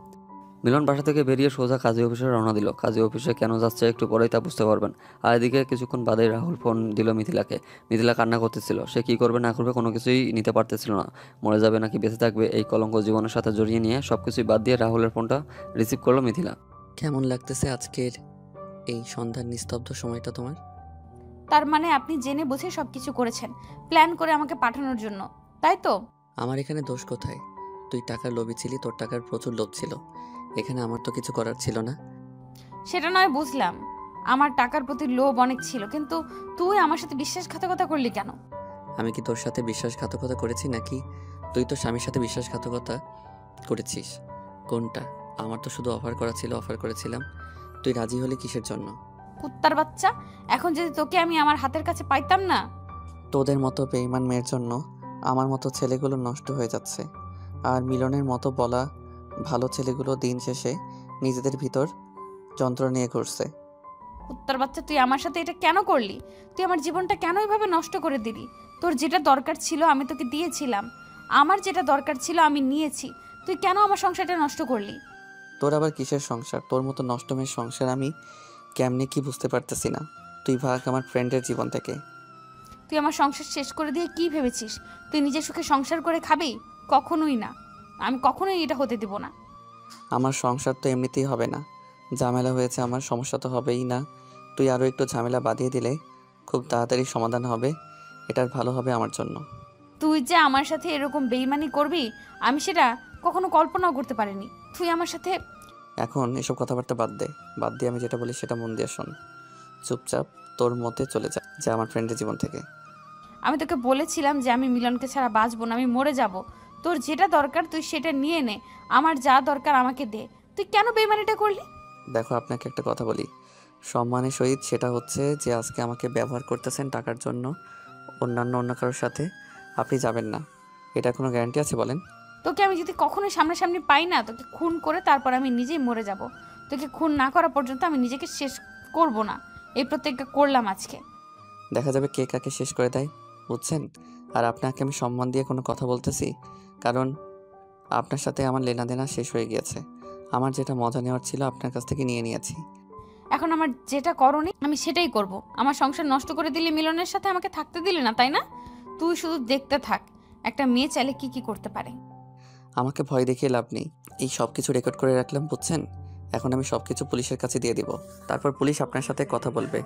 মিলন বাসা থেকে বেরিয়ে সোজা কাজী অফিসে রওনা দিল। কাজী অফিসে কেন যাচ্ছে একটু পরেই তা বুঝতে পারবেন। আর এদিকে কিছুক্ষণ বাদেই রাহুল ফোন দিল মিথিলাকে। মিথিলা কান্না করতেছিল, সে কি করবে না করবে কোনো কিছুই নিতে পারতেছিল না। মরে যাবে নাকি বেঁচে থাকবে এই কলঙ্ক জীবনের সাথে জড়িয়ে নিয়ে সবকিছুই বাদ দিয়ে রাহুলের ফোনটা রিসিভ করলো মিথিলা। কেমন লাগতেছে আজকের এই সন্ধ্যার নিস্তব্ধ সময়টা তোমার? তার মানে আপনি জেনে বুঝে সবকিছু করেছেন, প্ল্যান করে আমাকে পাঠানোর জন্য, তাই তো? আমার এখানে দোষ কোথায়? তুই টাকার লোভী ছিলি, তোর টাকার প্রচুর লোভ ছিল। এখানে আমার তো কিছু করার ছিল না। সেটা নয় বুঝলাম, আমার টাকার প্রতি লোভ অনেক ছিল, কিন্তু তুই আমার সাথে বিশ্বাসঘাতকতা করলি কেন? আমি কি তোর সাথে বিশ্বাসঘাতকতা করেছি, নাকি তুই তোর স্বামীর সাথে বিশ্বাসঘাতকতা করেছিস? কোনটা? আমার তো শুধু অফার করা ছিল, অফার করেছিলাম। তুই রাজি হলি কিসের জন্য? কুত্তার বাচ্চা, এখন যদি তোকে আমি আমার হাতের কাছে পাইতাম না। তোদের মতো বেঈমান মেয়ের জন্য আমার মতো ছেলেগুলো নষ্ট হয়ে যাচ্ছে, আর মিলনের মতো বলা ভালো ছেলেগুলো দিন শেষে নিজেদের ভিতর যন্ত্র নিয়ে ঘুরছে। কুত্তার বাচ্চা, তুই আমার সাথে এটা কেন করলি? তুই আমার জীবনটা কেন এইভাবে নষ্ট করে দিলি? তোর যেটা দরকার ছিল আমি তোকে দিয়েছিলাম, আমার যেটা দরকার ছিল আমি নিয়েছি, তুই কেন আমার সংসারটা নষ্ট করলি? তোর আবার কিসের সংসার? তোর মতো নষ্ট মেয়ের সংসার আমি কেমনে কি বুঝতে পারতেছি না। তুই ভাগ আমার ফ্রেন্ডের জীবন থেকে। তুই আমার সংসার শেষ করে দিয়ে কি ভেবেছিস তুই নিজের সুখে সংসার করে খাবি? কখনোই না, আমি কখনোই এটা হতে দেব না। আমার সংসার তো এমনিতেই হবে না, ঝামেলা হয়েছে, আমার সমস্যা তো হবেই না। তুই আরও একটু ঝামেলা বাঁধিয়ে দিলে খুব তাড়াতাড়ি সমাধান হবে, এটার ভালো হবে আমার জন্য। তুই যে আমার সাথে এরকম বেইমানি করবি আমি সেটা কখনো কল্পনাও করতে পারিনি। তুই আমার সাথে এখন এসব কথাবার্তা বাদ দে, বাদ দিয়ে আমি যেটা বলি সেটা মন দিয়ে শোন। চুপচাপ তোর মতে চলে যা আমার ফ্রেন্ডের জীবন থেকে। আমি তোকে বলেছিলাম যে আমি মিলনকে ছাড়া বাঁচবো না, আমি মরে যাব। তোর যেটা দরকার তুই সেটা নিয়ে নে, আমার যা দরকার আমাকে দে। তুই কেন বেইমানিটা করলি? দেখো, আপনাকে একটা কথা বলি সম্মানের সহিত, সেটা হচ্ছে যে আজকে আমাকে ব্যবহার করতেছেন টাকার জন্য অন্য কারোর সাথে আপনি যাবেন না, এটা কোনো গ্যারান্টি আছে বলেন? তোকে আমি যদি কখনোই সামনাসামনি পাই না, তোকে খুন করে তারপর আমি নিজেই মরে যাব। তোকে খুন না করা পর্যন্ত আমি নিজেকে শেষ করব না, এই প্রতিজ্ঞা করলাম আজকে। দেখা যাবে কে কাকে শেষ করে দেয়, বুঝছেন? আর আপনাকে আমি সম্মান দিয়ে কোনো কথা বলতেছি, কারণ আপনার সাথে আমার লেনাদেনা শেষ হয়ে গিয়েছে। আমার যেটা মজা নেওয়ার ছিল আপনার কাছ থেকে নিয়ে নিয়েছি। এখন আমার যেটা করনি আমি সেটাই করব। আমার সংসার নষ্ট করে দিলে, মিলনের সাথে আমাকে থাকতে দিলে না, তাই না? তুই শুধু দেখতে থাক একটা মেয়ে চাইলে কি কি করতে পারে। আমাকে ভয় দেখিয়ে লাভ নেই। এই সব কিছু রেকর্ড করে রাখলাম, বুঝছেন? এখন আমি সব কিছু পুলিশের কাছে দিয়ে দিব, তারপর পুলিশ আপনার সাথে কথা বলবে।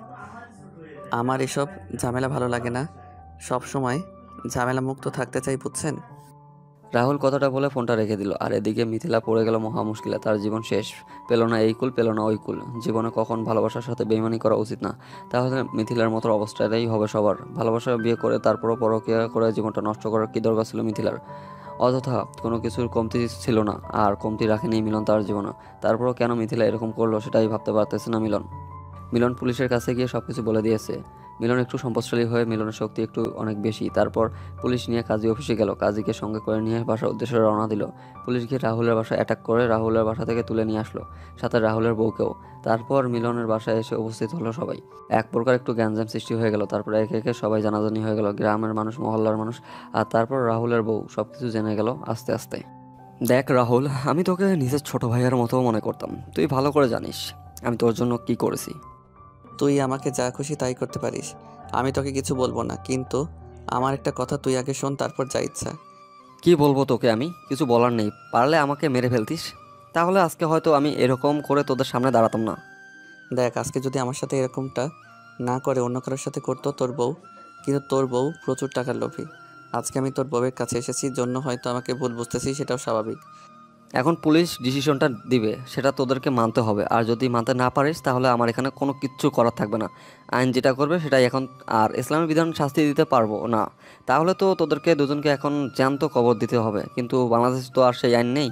আমার এসব ঝামেলা ভালো লাগে না, সব সময় ঝামেলা মুক্ত থাকতে চাই, বুঝছেন? রাহুল কথাটা বলে ফোনটা রেখে দিল। আর এদিকে মিথিলা পড়ে গেল মহা মুশকিলে। তার জীবন শেষ। পেল না এই কুল, পেল না ওই কুল। জীবনে কখন ভালোবাসার সাথে বেইমানি করা উচিত না। তাহলে মিথিলার মতো অবস্থাটাই হবে সবার। ভালোবাসা বিয়ে করে তারপরও পরকীয়া করে জীবনটা নষ্ট করার কি দরকার ছিল মিথিলার? অযথা কোনো কিছুর কমতি ছিল না, আর কমতি রাখেনি মিলন তার জীবনে। তারপরও কেন মিথিলা এরকম করলো সেটাই ভাবতে পারতেছে না মিলন। মিলন পুলিশের কাছে গিয়ে সবকিছু বলে দিয়েছে। মিলন একটু সম্পদশালী হয়ে, মিলনের শক্তি একটু অনেক বেশি। তারপর পুলিশ নিয়ে কাজী অফিসে গেল। কাজীকে সঙ্গে করে নিয়ে বাসার উদ্দেশ্যে রওনা দিল। পুলিশ গিয়ে রাহুলের বাসা অ্যাটাক করে রাহুলের বাসা থেকে তুলে নিয়ে আসলো, সাথে রাহুলের বউকেও। তারপর মিলনের বাসায় এসে উপস্থিত হলো সবাই। এক প্রকার একটু গ্যাঞ্জাম সৃষ্টি হয়ে গেল। তারপর একে একে সবাই জানাজানি হয়ে গেল, গ্রামের মানুষ, মহল্লার মানুষ, আর তারপর রাহুলের বউ সবকিছু জেনে গেল আস্তে আস্তে। দেখ রাহুল, আমি তোকে নিজের ছোট ভাইয়ের মতো মনে করতাম। তুই ভালো করে জানিস আমি তোর জন্য কি করেছি। তুই আমাকে যা খুশি তাই করতে পারিস, আমি তোকে কিছু বলবো না, কিন্তু আমার একটা কথা তুই আগে শোন, তারপর যা ইচ্ছা। কি বলবো তোকে? আমি কিছু বলার নেই। পারলে আমাকে মেরে ফেলতিস, তাহলে আজকে হয়তো আমি এরকম করে তোদের সামনে দাঁড়াতাম না। দেখ, আজকে যদি আমার সাথে এরকমটা না করে অন্য কারোর সাথে করতো তোর বউ, কিন্তু তোর বউ প্রচুর টাকার লোভী। আজকে আমি তোর বউয়ের কাছে এসেছি জন্য হয়তো আমাকে ভুল বুঝতেছি, সেটাও স্বাভাবিক। এখন পুলিশ ডিসিশনটা দিবে, সেটা তোদেরকে মানতে হবে। আর যদি মানতে না পারিস তাহলে আমার এখানে কোনো কিচ্ছু করার থাকবে না। আইন যেটা করবে সেটাই এখন। আর ইসলামী বিধান শাস্তি দিতে পারবো না, তাহলে তো তোদেরকে দুজনকে এখন জ্যান্ত কবর দিতে হবে। কিন্তু বাংলাদেশ তো আর সেই আইন নেই।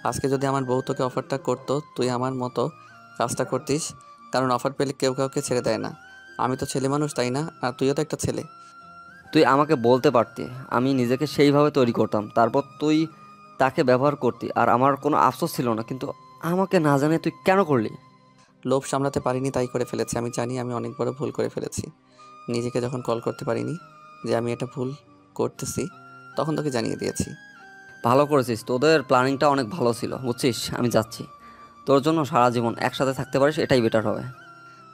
আজকে যদি আমার বউ তোকে অফারটা করতো, তুই আমার মতো কাজটা করতিস, কারণ অফার পেলে কেউ কাউকে ছেড়ে দেয় না। আমি তো ছেলে মানুষ, তাই না? আর তুইও তো একটা ছেলে। তুই আমাকে বলতে পারতি, আমি নিজেকে সেইভাবে তৈরি করতাম। তারপর তুই তাকে ব্যবহার করতি, আর আমার কোনো আফসোস ছিল না। কিন্তু আমাকে না জানে তুই কেন করলি? লোভ সামলাতে পারিনি, তাই করে ফেলেছি। আমি জানি আমি অনেক বড় ভুল করে ফেলেছি। নিজেকে যখন কল করতে পারিনি যে আমি এটা ভুল করতেছি, তখন তোকে জানিয়ে দিয়েছি। ভালো করেছিস, তোদের প্ল্যানিংটা অনেক ভালো ছিল, বুঝছিস? আমি যাচ্ছি। তোর জন্য সারা জীবন একসাথে থাকতে পারিস, এটাই বেটার হবে।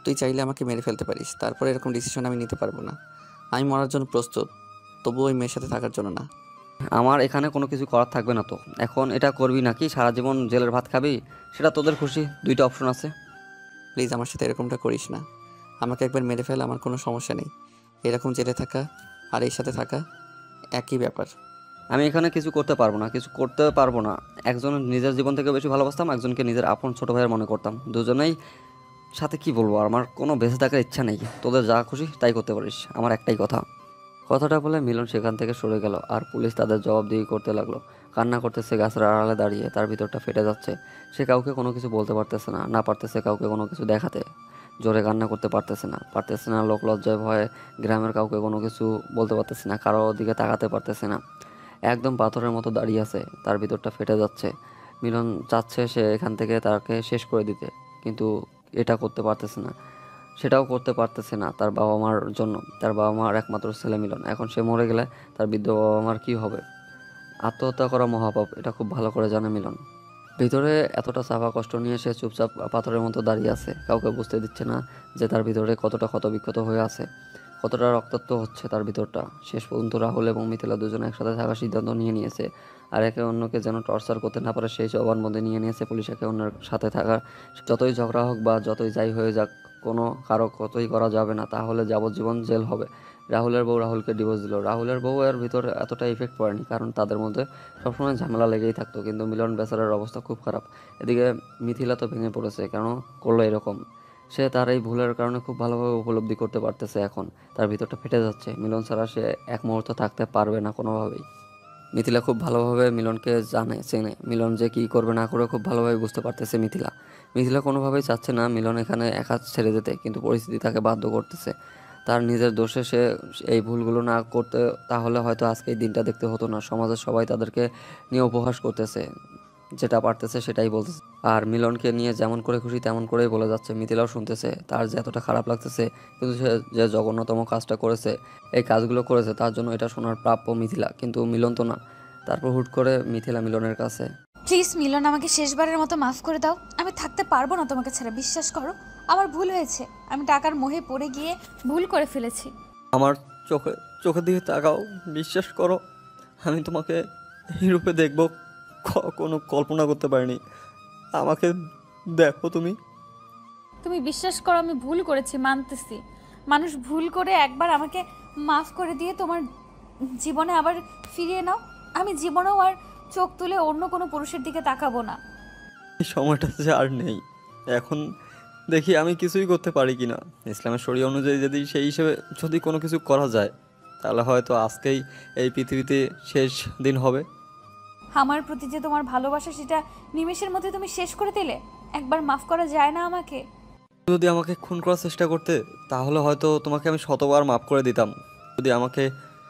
তুই চাইলে আমাকে মেরে ফেলতে পারিস, তারপর এরকম ডিসিশন আমি নিতে পারবো না। আমি মরার জন্য প্রস্তুত, তবু ওই মেয়ের সাথে থাকার জন্য না। আমার এখানে কোনো কিছু করার থাকবে না তো। এখন এটা করবি নাকি সারা জীবন জেলের ভাত খাবি, সেটা তোদের খুশি। দুইটা অপশন আছে। প্লিজ আমার সাথে এরকমটা করিস না। আমাকে একবার মেরে ফেল, আমার কোনো সমস্যা নেই। এরকম জেলে থাকা আর এই সাথে থাকা একই ব্যাপার। আমি এখানে কিছু করতে পারবো না, কিছু করতে পারবো না। একজন নিজের জীবন থেকে বেশি ভালোবাসতাম, একজনকে নিজের আপন ছোট ভাইয়ের মনে করতাম। দুজনেই সাথে কি বলবো, আমার কোনো বেঁচে থাকার ইচ্ছা নেই। তোদের যা খুশি তাই করতে পারিস, আমার একটাই কথা। কথাটা বলে মিলন সেখান থেকে সরে গেল। আর পুলিশ তাদের জবাবদিহি করতে লাগলো। কান্না করতেছে গাছের আড়ালে দাঁড়িয়ে, তার ভিতরটা ফেটে যাচ্ছে। সে কাউকে কোনো কিছু বলতে পারতেছে না, না পারতেছে কাউকে কোনো কিছু দেখাতে। জোরে কান্না করতে পারতেছে না লোক লজ্জায় ভয়ে। গ্রামের কাউকে কোনো কিছু বলতে পারতেছে না, কারো দিকে তাকাতে পারতেছে না। একদম পাথরের মতো দাঁড়িয়ে আছে, তার ভিতরটা ফেটে যাচ্ছে। মিলন চাচ্ছে সে এখান থেকে তাকে শেষ করে দিতে, কিন্তু এটা করতে পারতেছে না। সেটাও করতে পারতেছে না তার বাবা মার জন্য। তার বাবা মার একমাত্র ছেলে মিলন। এখন সে মরে গেলে তার বৃদ্ধ বাবা মার কী হবে? আত্মহত্যা করা মহাপাপ, এটা খুব ভালো করে জানে মিলন। ভিতরে এতটা চাপা কষ্ট নিয়ে সে চুপচাপ পাথরের মতো দাঁড়িয়ে আছে। কাউকে বুঝতে দিচ্ছে না যে তার ভিতরে কতটা ক্ষতবিক্ষত হয়ে আছে, কতটা রক্তাক্ত হচ্ছে তার ভিতরটা। শেষ পর্যন্ত রাহুল এবং মিথিলা দুজনে একসাথে থাকার সিদ্ধান্ত নিয়েছে। আর একে অন্যকে যেন টর্চার করতে না পারে সেই জবানবন্দি নিয়েছে পুলিশ একে অন্যের সাথে থাকার। যতই ঝগড়া হোক বা যতই যাই হয়ে যাক, কোনো কারো কতই করা যাবে না, তাহলে যাবজ্জীবন জেল হবে। রাহুলের বউ রাহুলকে ডিভোর্স দিল। রাহুলের বউ এর ভিতরে এতটা ইফেক্ট পড়েনি, কারণ তাদের মধ্যে সবসময় ঝামেলা লেগেই থাকতো। কিন্তু মিলন বেচারার অবস্থা খুব খারাপ। এদিকে মিথিলা তো ভেঙে পড়েছে, কেন করলো এরকম। সে তার এই ভুলের কারণে খুব ভালোভাবে উপলব্ধি করতে পারতেছে। এখন তার ভিতরটা ফেটে যাচ্ছে। মিলন ছাড়া সে এক মুহূর্ত থাকতে পারবে না কোনোভাবেই। মিথিলা খুব ভালোভাবে মিলনকে জানে, চেনে। মিলন যে কী করবে না করে খুব ভালোভাবে বুঝতে পারতেছে মিথিলা। মিথিলা কোনোভাবেই চাচ্ছে না মিলন এখানে একা ছেড়ে যেতে, কিন্তু পরিস্থিতি তাকে বাধ্য করতেছে। তার নিজের দোষে সে এই ভুলগুলো না করতে, তাহলে হয়তো আজকে এই দিনটা দেখতে হতো না। সমাজের সবাই তাদেরকে নিয়ে উপহাস করতেছে। যেটা পারতেছে সেটাই বলতেছে। আর মিলনকে নিয়ে যেমন করে খুশি তেমন করেই বলে যাচ্ছে। মিথিলাও শুনতেছে, তার যে এতটা খারাপ লাগতেছে, কিন্তু সে যে জঘন্যতম কাজটা করেছে, এই কাজগুলো করেছে, তার জন্য এটা শোনার প্রাপ্য মিথিলা, কিন্তু মিলন তো না। তারপর হুট করে মিথিলা মিলনের কাছে, প্লিজ মিলন, আমাকে শেষবারের মতো মাফ করে দাও। আমি থাকতে পারবো না তোমাকে ছাড়া, বিশ্বাস করো। আমার ভুল হয়েছে, আমি টাকার মোহে পড়ে গিয়ে ভুল করে ফেলেছি। আমার চোখে চোখের দিকে তাকাও, বিশ্বাস করো আমি তোমাকে এই রূপে দেখবো কোনো কল্পনা করতে পারিনি। আমাকে দেখো তুমি। তুমি বিশ্বাস করো, আমি ভুল করেছি, মানতেছি। মানুষ ভুল করে একবার আমাকে মাফ করে দিয়ে তোমার জীবনে আবার ফিরিয়ে নাও। আমি জীবনেও আর চোখ তুলে অন্য কোনো পুরুষের দিকে তাকাবো না। এই সময়টা যে আর নেই, এখন দেখি আমি কিছুই করতে পারি কি না। ইসলামের শরীয়ত অনুযায়ী যদি সেই হিসেবে যদি কোনো কিছু করা যায়, তাহলে হয়তো আজকেই এই পৃথিবীতে শেষ দিন হবে। আমার প্রতি যে তোমার ভালোবাসা, সেটা নিমেষের মধ্যে তুমি শেষ করে দিলে। একবার মাফ করা যায় না আমাকে? যদি আমাকে খুন করার চেষ্টা করতে, তাহলে হয়তো তোমাকে আমি শতবার মাফ করে দিতাম। যদি আমাকে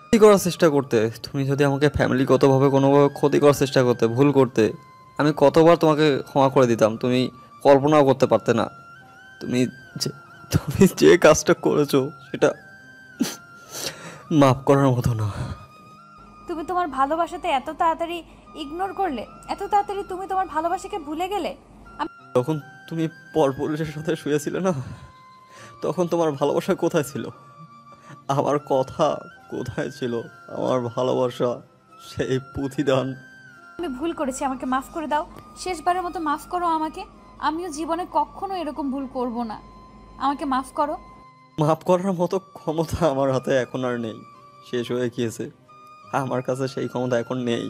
ক্ষতি করার চেষ্টা করতে, তুমি যদি আমাকে ফ্যামিলিগতভাবে কোনোভাবে ক্ষতি করার চেষ্টা করতে, ভুল করতে, আমি কতবার তোমাকে ক্ষমা করে দিতাম, তুমি কল্পনাও করতে পারতে না। তুমি তুমি যে কাজটা করেছো সেটা মাফ করার মতো না। তুমি তোমার ভালোবাসাতে এত তাড়াতাড়ি ইগনোর করলে, এত তাড়াতাড়ি তুমি তোমার ভালোবাসাকে ভুলে গেলে। তখন তুমি পরপুরুষের সাথে শুয়েছিলে না, তখন তোমার ভালোবাসা কোথায় ছিল? আমার কথা কোথায় ছিল? আমার ভালোবাসা, সেই প্রতিদান। আমি ভুল করেছি, আমাকে মাফ করে দাও। শেষবারের মতো মাফ করো আমাকে। আমিও জীবনে কখনো এরকম ভুল করব না। আমাকে মাফ করো। মাফ করার মতো ক্ষমতা আমার হাতে এখন আর নেই, শেষ হয়ে গিয়েছে। আমার কাছে সেই ক্ষমতা এখন নেই।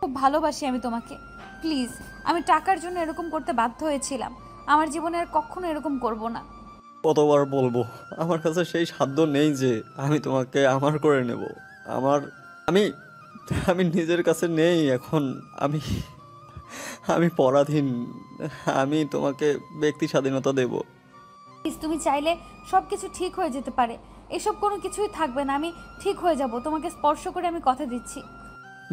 খুব ভালোবাসি আমি তোমাকে, প্লিজ। আমি টাকার জন্য এরকম করতে বাধ্য হয়েছিলাম। আমার জীবনে আর কখনো এরকম করব না। কতবার বলবো, আমার কাছে সেই সাধ্য নেই যে আমি তোমাকে আমার করে নেব। আমার আমি আমি নিজের কাছে নেই এখন। আমি আমি পরাধীন। আমি তোমাকে ব্যক্তি স্বাধীনতা দেব। প্লিজ, তুমি চাইলে সব কিছু ঠিক হয়ে যেতে পারে। এসব কোনো কিছুই থাকবে না, আমি ঠিক হয়ে যাব। তোমাকে স্পর্শ করে আমি কথা দিচ্ছি।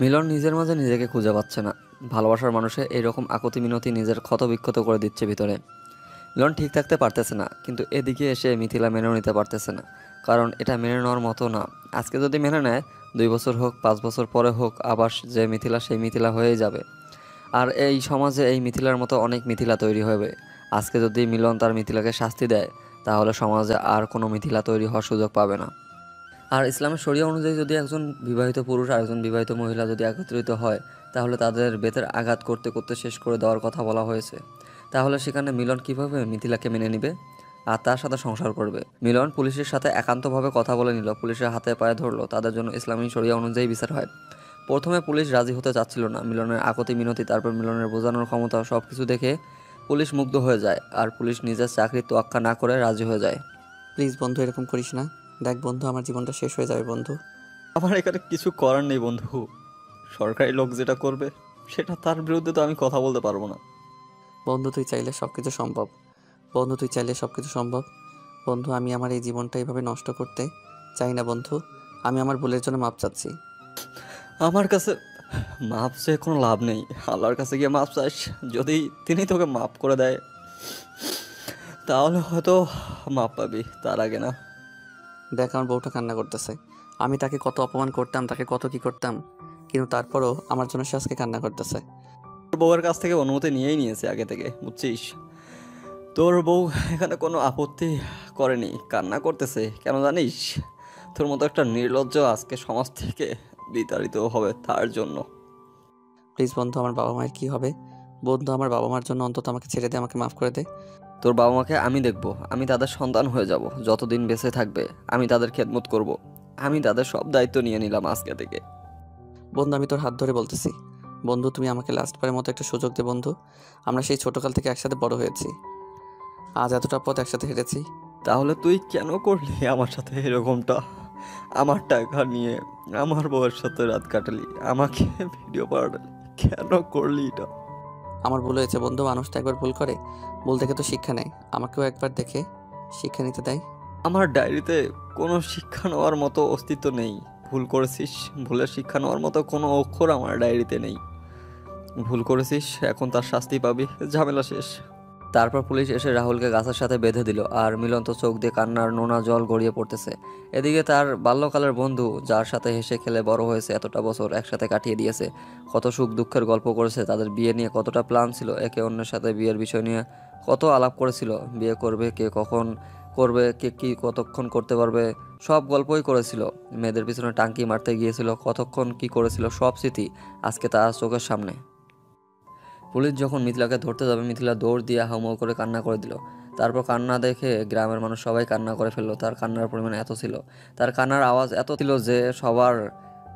মিলন নিজের মাঝে নিজেকে খুঁজে পাচ্ছে না। ভালোবাসার মানুষে এইরকম আকুতি মিনতি নিজের ক্ষত বিক্ষত করে দিচ্ছে ভিতরে। মিলন ঠিক থাকতে পারতেছে না, কিন্তু এদিকে এসে মিথিলা মেনেও নিতে পারতেছে না, কারণ এটা মেনে নেওয়ার মতো না। আজকে যদি মেনে নেয়, 2 বছর হোক 5 বছর পরে হোক, আবার যে মিথিলা সেই মিথিলা হয়েই যাবে। আর এই সমাজে এই মিথিলার মতো অনেক মিথিলা তৈরি হবে। আজকে যদি মিলন তার মিথিলাকে শাস্তি দেয়, তাহলে সমাজে আর কোনো মিথিলা তৈরি হওয়ার সুযোগ পাবে না। আর ইসলামের শরিয়া অনুযায়ী যদি একজন বিবাহিত পুরুষ আর একজন বিবাহিত মহিলা যদি একত্রিত হয়, তাহলে তাদের বেতের আঘাত করতে করতে শেষ করে দেওয়ার কথা বলা হয়েছে। তাহলে সেখানে মিলন কিভাবে মিথিলাকে মেনে নিবে আর তার সাথে সংসার করবে? মিলন পুলিশের সাথে একান্তভাবে কথা বলে নিল, পুলিশের হাতে পায়ে ধরলো, তাদের জন্য ইসলামী শরিয়া অনুযায়ী বিচার হয়। প্রথমে পুলিশ রাজি হতে চাচ্ছিল না। মিলনের আকুতি মিনতি, তারপর মিলনের বোঝানোর ক্ষমতা, সব কিছু দেখে পুলিশ মুগ্ধ হয়ে যায়, আর পুলিশ নিজের চাকরির তোয়াক্কা না করে রাজি হয়ে যায়। প্লিজ বন্ধু, এরকম করিস না। দেখ বন্ধু, আমার জীবনটা শেষ হয়ে যাবে বন্ধু। আমার এখানে কিছু করার নেই বন্ধু। সরকারি লোক যেটা করবে, সেটা তার বিরুদ্ধে তো আমি কথা বলতে পারবো না। বন্ধু তুই চাইলে সব কিছু সম্ভব। বন্ধু তুই চাইলে সব কিছু সম্ভব। বন্ধু, আমি আমার এই জীবনটা এইভাবে নষ্ট করতে চাই না বন্ধু। আমি আমার ভুলের জন্য মাপ চাচ্ছি। আমার কাছে মাপ চেয়ে কোনো লাভ নেই। আল্লাহর কাছে গিয়ে মাপ চাস, যদি তিনি তোকে মাপ করে দেয়, তাহলে হয়তো মাপ পাবি, তার আগে না। দেখ আমার বউটা কান্না করতেছে। আমি তাকে কত অপমান করতাম, তাকে কত কি করতাম, কিন্তু তারপরও আমার জন্য সে আজকে কান্না করতেছে। তোর বউয়ের কাছ থেকে অনুমতি নিয়েই নিয়েছে আগে থেকে, বুঝছিস? তোর বউ এখানে কোনো আপত্তি করেনি, কান্না করতেছে কেন জানিস? তোর মতো একটা নির্লজ্জ আজকে সমাজ থেকে বিতাড়িত হবে তার জন্য। প্লিজ বন্ধু, আমার বাবা মায়ের কী হবে? বন্ধু, আমার বাবা মার জন্য অন্তত আমাকে ছেড়ে দে, আমাকে মাফ করে দে। তোর বাবা মাকে আমি দেখবো, আমি তাদের সন্তান হয়ে যাব। যতদিন বেঁচে থাকবে আমি তাদের খেদমত করব। আমি তাদের সব দায়িত্ব নিয়ে নিলাম আজকে থেকে। বন্ধু, আমি তোর হাত ধরে বলতেছি, বন্ধু তুমি আমাকে লাস্টবারের মতো একটা সুযোগ দে বন্ধু। আমরা সেই ছোটকাল থেকে একসাথে বড় হয়েছি, আজ এতটা পথ একসাথে হেঁটেছি। তাহলে তুই কেন করলি আমার সাথে এরকমটা? আমার টাকা নিয়ে আমার বউয়ের সাথে রাত কাটালি, আমাকে ভিডিও পাঠালি, কেন করলি এটা? আমার ভুল হয়েছে বন্ধু, মানুষ তো একবার ভুল করে, ভুল থেকে তো শিক্ষা নেয়। আমাকেও একবার দেখে শিক্ষা নিতে দেয়। আমার ডায়েরিতে কোনো শিক্ষা নেওয়ার মতো অস্তিত্ব নেই। ভুল করেছিস, ভুলের শিক্ষা নেওয়ার মতো কোনো অক্ষর আমার ডায়েরিতে নেই। ভুল করেছিস, এখন তার শাস্তি পাবি, ঝামেলা শেষ। তারপর পুলিশ এসে রাহুলকে গাছের সাথে বেঁধে দিল, আর মিলন তো চোখ দিয়ে কান্নার নোনা জল গড়িয়ে পড়তেছে। এদিকে তার বাল্যকালের বন্ধু, যার সাথে হেসে খেলে বড় হয়েছে, এতটা বছর একসাথে কাটিয়ে দিয়েছে, কত সুখ দুঃখের গল্প করেছে, তাদের বিয়ে নিয়ে কতটা প্ল্যান ছিল, একে অন্যের সাথে বিয়ের বিষয় নিয়ে কত আলাপ করেছিল, বিয়ে করবে কে, কখন করবে, কে কি কতক্ষণ করতে পারবে, সব গল্পই করেছিল। মেয়েদের পিছনে টাঙ্কি মারতে গিয়েছিল, কতক্ষণ কি করেছিল, সব স্মৃতি আজকে তার চোখের সামনে। পুলিশ যখন মিথিলাকে ধরতে যাবে, মিথিলা দৌড় দিয়ে হাউমাউ করে কান্না করে দিল। তারপর কান্না দেখে গ্রামের মানুষ সবাই কান্না করে ফেললো। তার কান্নার পরিমাণ এত ছিল, তার কান্নার আওয়াজ এত ছিল যে সবার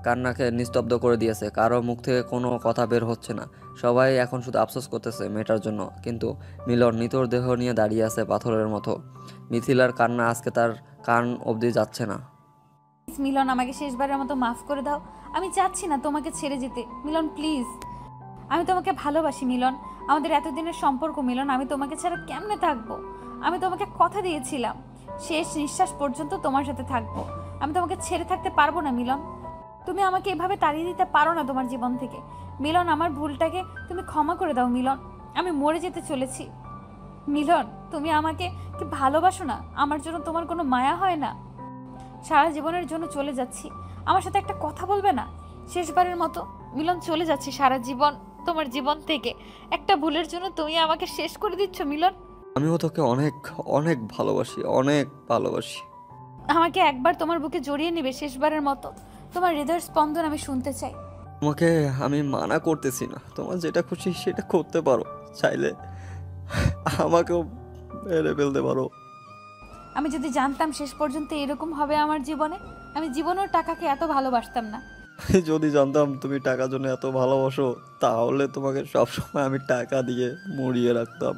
কান্নাকে নিস্তব্ধ করে দিয়েছে। কারো মুখ থেকে কোনো কথা বের হচ্ছে না। সবাই এখন শুধু আফসোস করতেছে মেয়েটার জন্য। কিন্তু মিলন নিতর দেহ নিয়ে দাঁড়িয়ে আছে পাথরের মতো। মিথিলার কান্না আজকে তার কান অবধি যাচ্ছে না। প্লিজ মিলন, আমাকে শেষবারের মতো মাফ করে দাও। আমি চাচ্ছি না তোমাকে ছেড়ে যেতে মিলন, প্লিজ। আমি তোমাকে ভালোবাসি মিলন, আমাদের এতদিনের সম্পর্ক মিলন, আমি তোমাকে ছাড়া কেমনে থাকবো? আমি তোমাকে কথা দিয়েছিলাম শেষ নিঃশ্বাস পর্যন্ত তোমার সাথে থাকবো। আমি তোমাকে ছেড়ে থাকতে পারবো না মিলন। তুমি আমাকে এভাবে তাড়িয়ে দিতে পারো না তোমার জীবন থেকে মিলন। আমার ভুলটাকে তুমি ক্ষমা করে দাও মিলন, আমি মরে যেতে চলেছি মিলন। তুমি আমাকে কি ভালোবাসো না? আমার জন্য তোমার কোনো মায়া হয় না? সারা জীবনের জন্য চলে যাচ্ছি, আমার সাথে একটা কথা বলবে না? শেষবারের মতো মিলন, চলে যাচ্ছি সারা জীবন তোমার জীবন থেকে। একটা ভুলের জন্য তুমি আমাকে শেষ করে দিচ্ছ মিলন। আমিও তোকে অনেক অনেক ভালোবাসি, অনেক ভালোবাসি। আমাকে একবার তোমার বুকে জড়িয়ে নেবে শেষবারের মতো? তোমার হৃদয়ের স্পন্দন আমি শুনতে চাই। তোমাকে আমি মানা করতেছি না, তোমার যেটা খুশি সেটা করতে পারো, চাইলে আমাকেও মেরে ফেলতে পারো। আমি যদি জানতাম শেষ পর্যন্ত এরকম হবে আমার জীবনে, আমি জীবনেও টাকাকে এত ভালোবাসতাম না। যদি জানতাম তুমি টাকার জন্য এত ভালোবাসো, তাহলে তোমাকে সবসময় আমি টাকা দিয়ে মুড়িয়ে রাখতাম।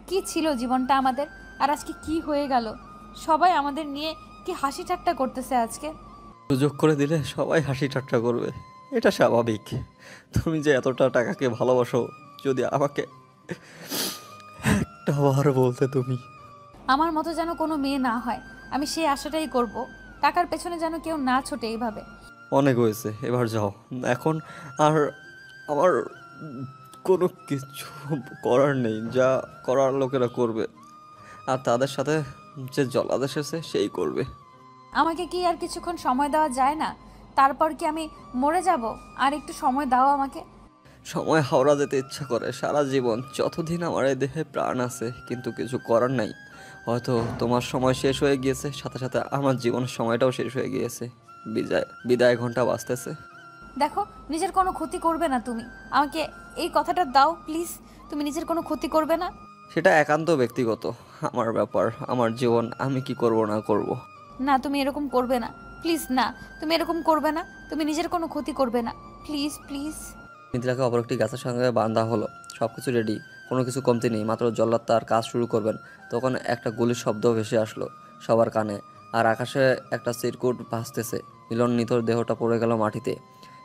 কি ছিল জীবনটা আমাদের, আর আজকে কি হয়ে গেল? সবাই আমাদের নিয়ে কি হাসি ঠাট্টা করতেছে আজকে। সুযোগ করে দিলে সবাই হাসি ঠাট্টা করবে, এটা স্বাভাবিক। তুমি যে এতটা টাকাকে ভালোবাসো, যদি আমাকে একটা বার বলতে তুমি। আমার মতো যেন কোনো মেয়ে না হয়, আমি সেই আশাটাই করব। টাকার পেছনে যেন কেউ না ছোটে এইভাবে। অনেক হয়েছে, এবার যাও এখন। আর আমার কোনো কিছু করার নেই, যা করার লোকেরা করবে, আর তাদের সাথে যে জলাদ এসেছে সেই করবে। আমাকে কি আর কিছুক্ষণ সময় দেওয়া যায় না? তারপর কি আমি মরে যাব? আর একটু সময় দাও আমাকে। সময় হাওড়া যেতে ইচ্ছা করে সারা জীবন, যতদিন আমার এই দেহে প্রাণ আছে, কিন্তু কিছু করার নাই। হয়তো তোমার সময় শেষ হয়ে গিয়েছে, সাথে সাথে আমার জীবনের সময়টাও শেষ হয়ে গিয়েছে। বিদায় ঘন্টা বাজতেছে। দেখো, নিজের কোনো ক্ষতি করবে না তুমি। আমাকে এই কথাটা দাও প্লিজ, তুমি নিজের কোনো ক্ষতি করবে না। সেটা একান্ত ব্যক্তিগত, আমার ব্যাপার, আমার জীবন, আমি কি করব না করব। না, তুমি এরকম করবে না প্লিজ। না, তুমি এরকম করবে না, তুমি নিজের কোনো ক্ষতি করবে না, প্লিজ প্লিজ। মিথিলাকে অপর একটি গাছের সঙ্গে বাঁধা হলো। সব কিছু রেডি, কোনো কিছু কমতি নেই। মাত্র জল্লাদ তার কাজ শুরু করবেন, তখন একটা গুলির শব্দ ভেসে আসলো সবার কানে, আর আকাশে একটা চিরকুট ভাসতেছে। মিলন নিথর দেহটা পড়ে গেল মাটিতে।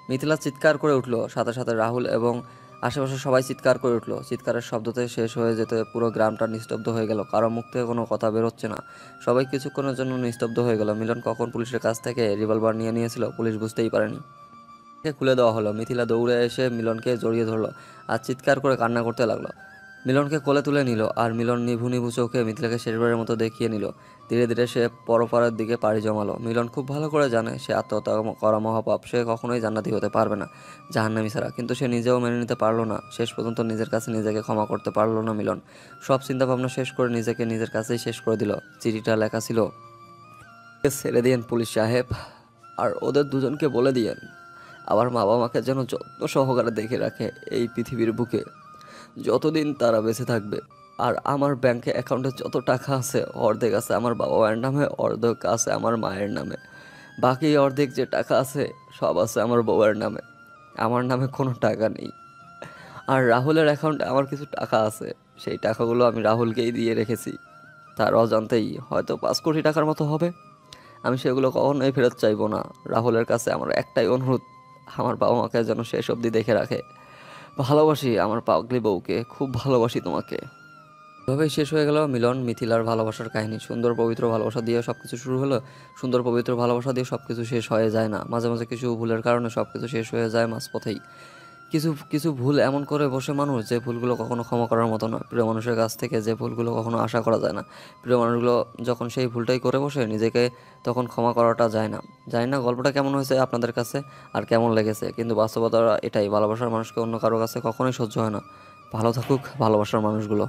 মিথিলা চিৎকার করে উঠলো, সাথে সাথে রাহুল এবং আশেপাশে সবাই চিৎকার করে উঠলো। চিৎকারের শব্দতে শেষ হয়ে যেতে পুরো গ্রামটা নিস্তব্ধ হয়ে গেল। কারো মুখ থেকে কোনো কথা বেরোচ্ছে না। সবাই কিছুক্ষণের জন্য নিস্তব্ধ হয়ে গেল। মিলন কখন পুলিশের কাছ থেকে রিভলভার নিয়ে নিয়েছিল পুলিশ বুঝতেই পারেনি। খুলে দেওয়া হলো। মিথিলা দৌড়ে এসে মিলনকে জড়িয়ে ধরলো আর চিৎকার করে কান্না করতে লাগলো। মিলনকে কোলে তুলে নিল, আর মিলন নিভু নিভু চোখে মিথিলাকে শেষবারের মতো দেখিয়ে নিল। ধীরে ধীরে সে পরপারের দিকে পাড়ি জমালো। মিলন খুব ভালো করে জানে সে আত্মহত্যা করা মহাপাপ, সে কখনোই জান্নাতি হতে পারবে না জাহান্নামী ছাড়া। কিন্তু সে নিজেও মেনে নিতে পারলো না। শেষ পর্যন্ত নিজের কাছে নিজেকে ক্ষমা করতে পারলো না মিলন। সব চিন্তা ভাবনা শেষ করে নিজেকে নিজের কাছেই শেষ করে দিল। চিঠিটা লেখা ছিল, ছেড়ে দিয়েন পুলিশ সাহেব, আর ওদের দুজনকে বলে দিয়েন আমার বাবা মাকে যেন যত্ন সহকারে দেখে রাখে এই পৃথিবীর বুকে যতদিন তারা বেঁচে থাকবে। আর আমার ব্যাংকে অ্যাকাউন্টে যত টাকা আছে, অর্ধেক আছে আমার বাবা মায়ের নামে, অর্ধেক আছে আমার মায়ের নামে। বাকি অর্ধেক যে টাকা আছে সব আছে আমার বউয়ের নামে, আমার নামে কোনো টাকা নেই। আর রাহুলের অ্যাকাউন্টে আমার কিছু টাকা আছে, সেই টাকাগুলো আমি রাহুলকেই দিয়ে রেখেছি। তার অজান্তেই হয়তো 5 কোটি টাকার মতো হবে। আমি সেগুলো কখনোই ফেরত চাইবো না। রাহুলের কাছে আমার একটাই অনুরোধ, আমার বাবা মাকে যেন শেষ অবধি দেখে রাখে। ভালোবাসি আমার পাগলি বউকে, খুব ভালোবাসি তোমাকে। এভাবেই শেষ হয়ে গেল মিলন মিথিলার ভালোবাসার কাহিনী। সুন্দর পবিত্র ভালোবাসা দিয়ে সবকিছু শুরু হলো। সুন্দর পবিত্র ভালোবাসা দিয়ে সবকিছু শেষ হয়ে যায় না। মাঝে মাঝে কিছু ভুলের কারণে সবকিছু শেষ হয়ে যায় মাঝপথেই। কিছু কিছু ভুল এমন করে বসে মানুষ যে ভুলগুলো কখনো ক্ষমা করার মতো না। প্রিয় মানুষের কাছ থেকে যে ভুলগুলো কখনো আশা করা যায় না। প্রিয় মানুষগুলো যখন সেই ভুলটাই করে বসে নিজেকে তখন ক্ষমা করাটা যায় না। জানি না গল্পটা কেমন হয়েছে আপনাদের কাছে আর কেমন লেগেছে, কিন্তু বাস্তবতা এটাই, ভালোবাসার মানুষকে অন্য কারো কাছে কখনোই সহ্য হয় না। ভালো থাকুক ভালোবাসার মানুষগুলো।